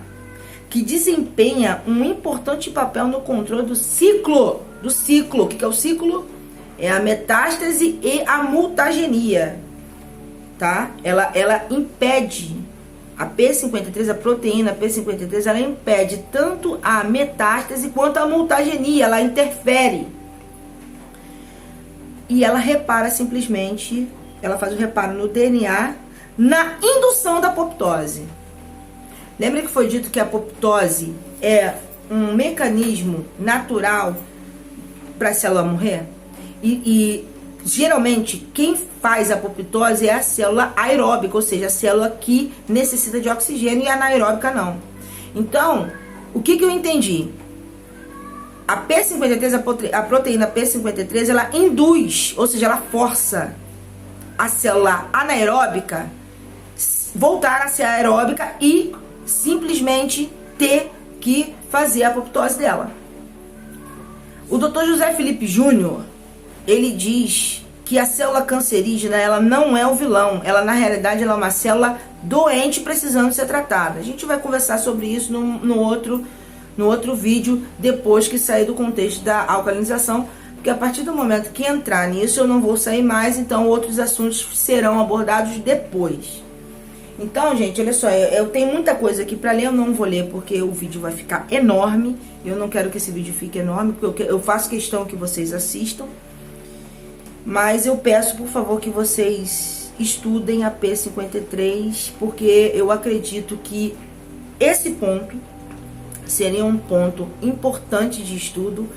que desempenha um importante papel no controle do ciclo. O que é o ciclo? É a metástase e a mutagenia, tá? Ela impede, a P53, a proteína P53, ela impede tanto a metástase quanto a mutagenia, ela interfere. E ela repara simplesmente, ela faz o reparo no DNA, na indução da apoptose. Lembra que foi dito que a apoptose é um mecanismo natural para a célula morrer? E geralmente quem faz a apoptose é a célula aeróbica, ou seja, a célula que necessita de oxigênio, e a anaeróbica não. Então, o que eu entendi? A P53, a proteína P53, ela induz, ou seja, ela força a célula anaeróbica voltar a ser aeróbica e simplesmente ter que fazer a apoptose dela. O Dr. José Felipe Júnior, ele diz que a célula cancerígena, ela não é o vilão, ela na realidade ela é uma célula doente precisando ser tratada. A gente vai conversar sobre isso no outro vídeo, depois que sair do contexto da alcalinização, porque a partir do momento que entrar nisso eu não vou sair mais, então outros assuntos serão abordados depois. Então, gente, olha só, eu tenho muita coisa aqui pra ler, eu não vou ler porque o vídeo vai ficar enorme. Eu não quero que esse vídeo fique enorme, porque eu faço questão que vocês assistam. Mas eu peço, por favor, que vocês estudem a P53, porque eu acredito que esse ponto seria um ponto importante de estudo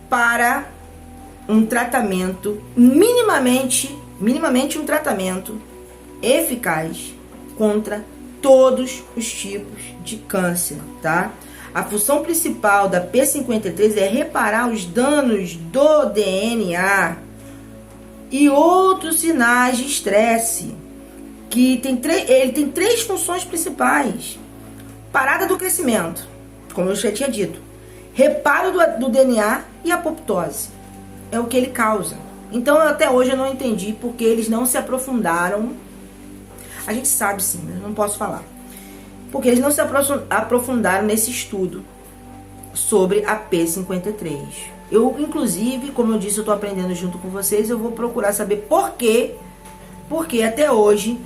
para um tratamento, minimamente um tratamento eficaz contra todos os tipos de câncer, tá? A função principal da P53 é reparar os danos do DNA e outros sinais de estresse, que ele tem 3 funções principais. Parada do crescimento, como eu já tinha dito, reparo do DNA e apoptose. É o que ele causa. Então, até hoje eu não entendi porque eles não se aprofundaram. A gente sabe sim, mas não posso falar. Porque eles não se aprofundaram nesse estudo sobre a P53. Eu, inclusive, como eu disse, eu estou aprendendo junto com vocês, eu vou procurar saber por quê. Porque até hoje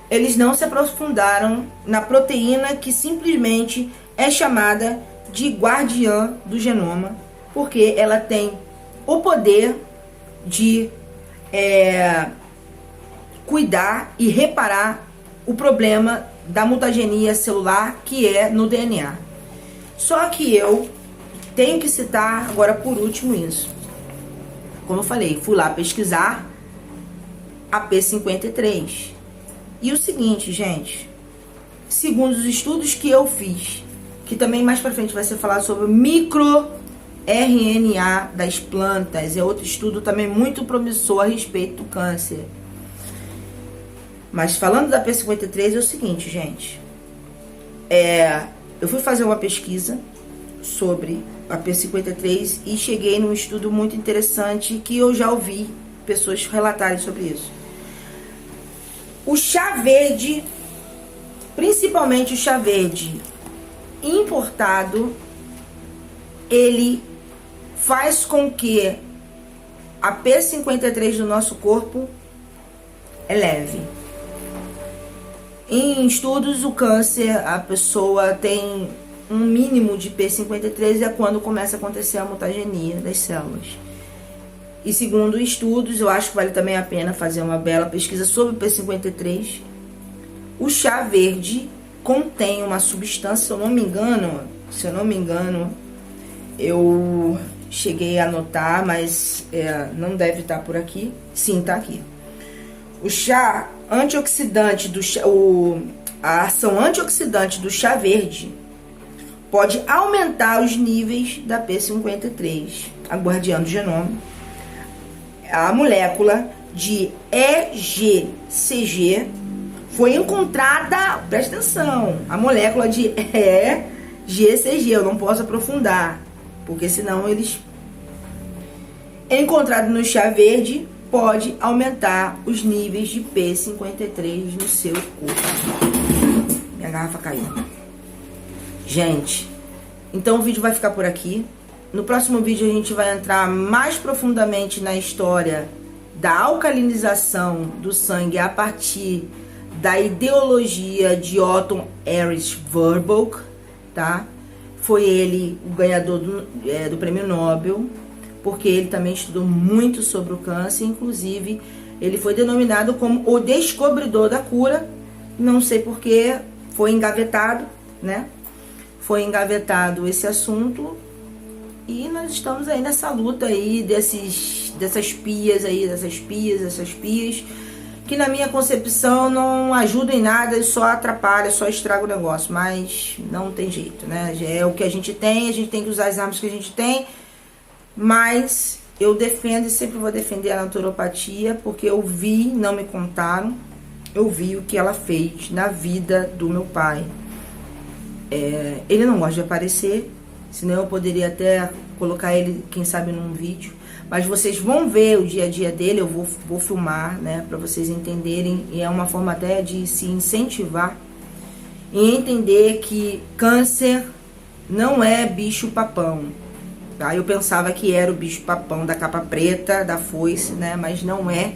eles não se aprofundaram na proteína que simplesmente é chamada de guardiã do genoma, porque ela tem o poder de cuidar e reparar o problema da mutagenia celular que é no DNA. Só que eu tenho que citar agora por último isso. Como eu falei, fui lá pesquisar a P53. E o seguinte, gente, segundo os estudos que eu fiz, que também mais pra frente vai ser falado sobre o microRNA das plantas, é outro estudo também muito promissor a respeito do câncer. Mas falando da P53 é o seguinte, gente, eu fui fazer uma pesquisa sobre a P53 e cheguei num estudo muito interessante que eu já ouvi pessoas relatarem sobre isso. O chá verde, principalmente o chá verde importado, ele faz com que a P53 do nosso corpo eleve. Em estudos, o câncer, a pessoa tem um mínimo de P53 é quando começa a acontecer a mutagenia das células. E segundo estudos, eu acho que vale também a pena fazer uma bela pesquisa sobre o P53. O chá verde contém uma substância, se eu não me engano, eu cheguei a anotar, mas não deve estar por aqui. Sim, está aqui. O chá antioxidante a ação antioxidante do chá verde pode aumentar os níveis da P53, a guardiã do genoma. A molécula de EGCG foi encontrada, presta atenção, a molécula de EGCG, eu não posso aprofundar, porque senão eles... Encontrado no chá verde, pode aumentar os níveis de P53 no seu corpo. Minha garrafa caiu. Gente, então o vídeo vai ficar por aqui. No próximo vídeo a gente vai entrar mais profundamente na história da alcalinização do sangue a partir da ideologia de Otto Erich Warburg, tá? Foi ele o ganhador do Prêmio Nobel, porque ele também estudou muito sobre o câncer, inclusive ele foi denominado como o descobridor da cura. Não sei porque foi engavetado, né? Foi engavetado esse assunto. E nós estamos aí nessa luta aí dessas pias, que na minha concepção não ajudam em nada, só atrapalha, só estraga o negócio. Mas não tem jeito, né? É o que a gente tem que usar as armas que a gente tem. Mas eu defendo e sempre vou defender a naturopatia, porque eu vi, não me contaram, eu vi o que ela fez na vida do meu pai. Ele não gosta de aparecer, senão eu poderia até colocar ele, quem sabe, num vídeo. Mas vocês vão ver o dia a dia dele, eu vou filmar, né, para vocês entenderem. E é uma forma até de se incentivar e entender que câncer não é bicho papão, tá? Eu pensava que era o bicho papão da capa preta, da foice, né, mas não é.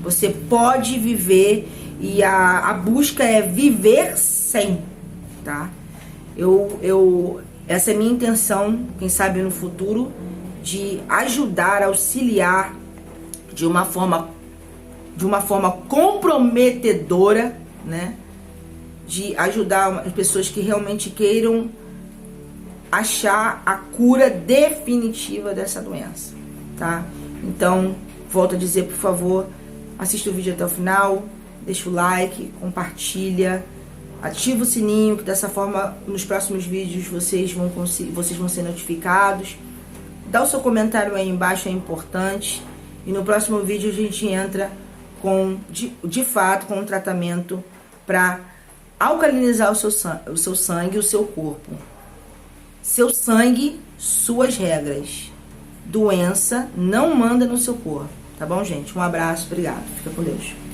Você pode viver e a busca é viver sem, tá? Essa é a minha intenção, quem sabe no futuro, de ajudar, auxiliar de uma forma comprometedora, né? De ajudar as pessoas que realmente queiram achar a cura definitiva dessa doença, tá? Então, volto a dizer, por favor, assista o vídeo até o final, deixa o like, compartilha, Ativa o sininho, que dessa forma nos próximos vídeos vocês vão ser notificados. Dá o seu comentário aí embaixo, é importante. E no próximo vídeo a gente entra de fato com um tratamento para alcalinizar o seu sangue, o seu corpo. Seu sangue, suas regras. Doença não manda no seu corpo. Tá bom, gente? Um abraço, obrigado. Fica com Deus.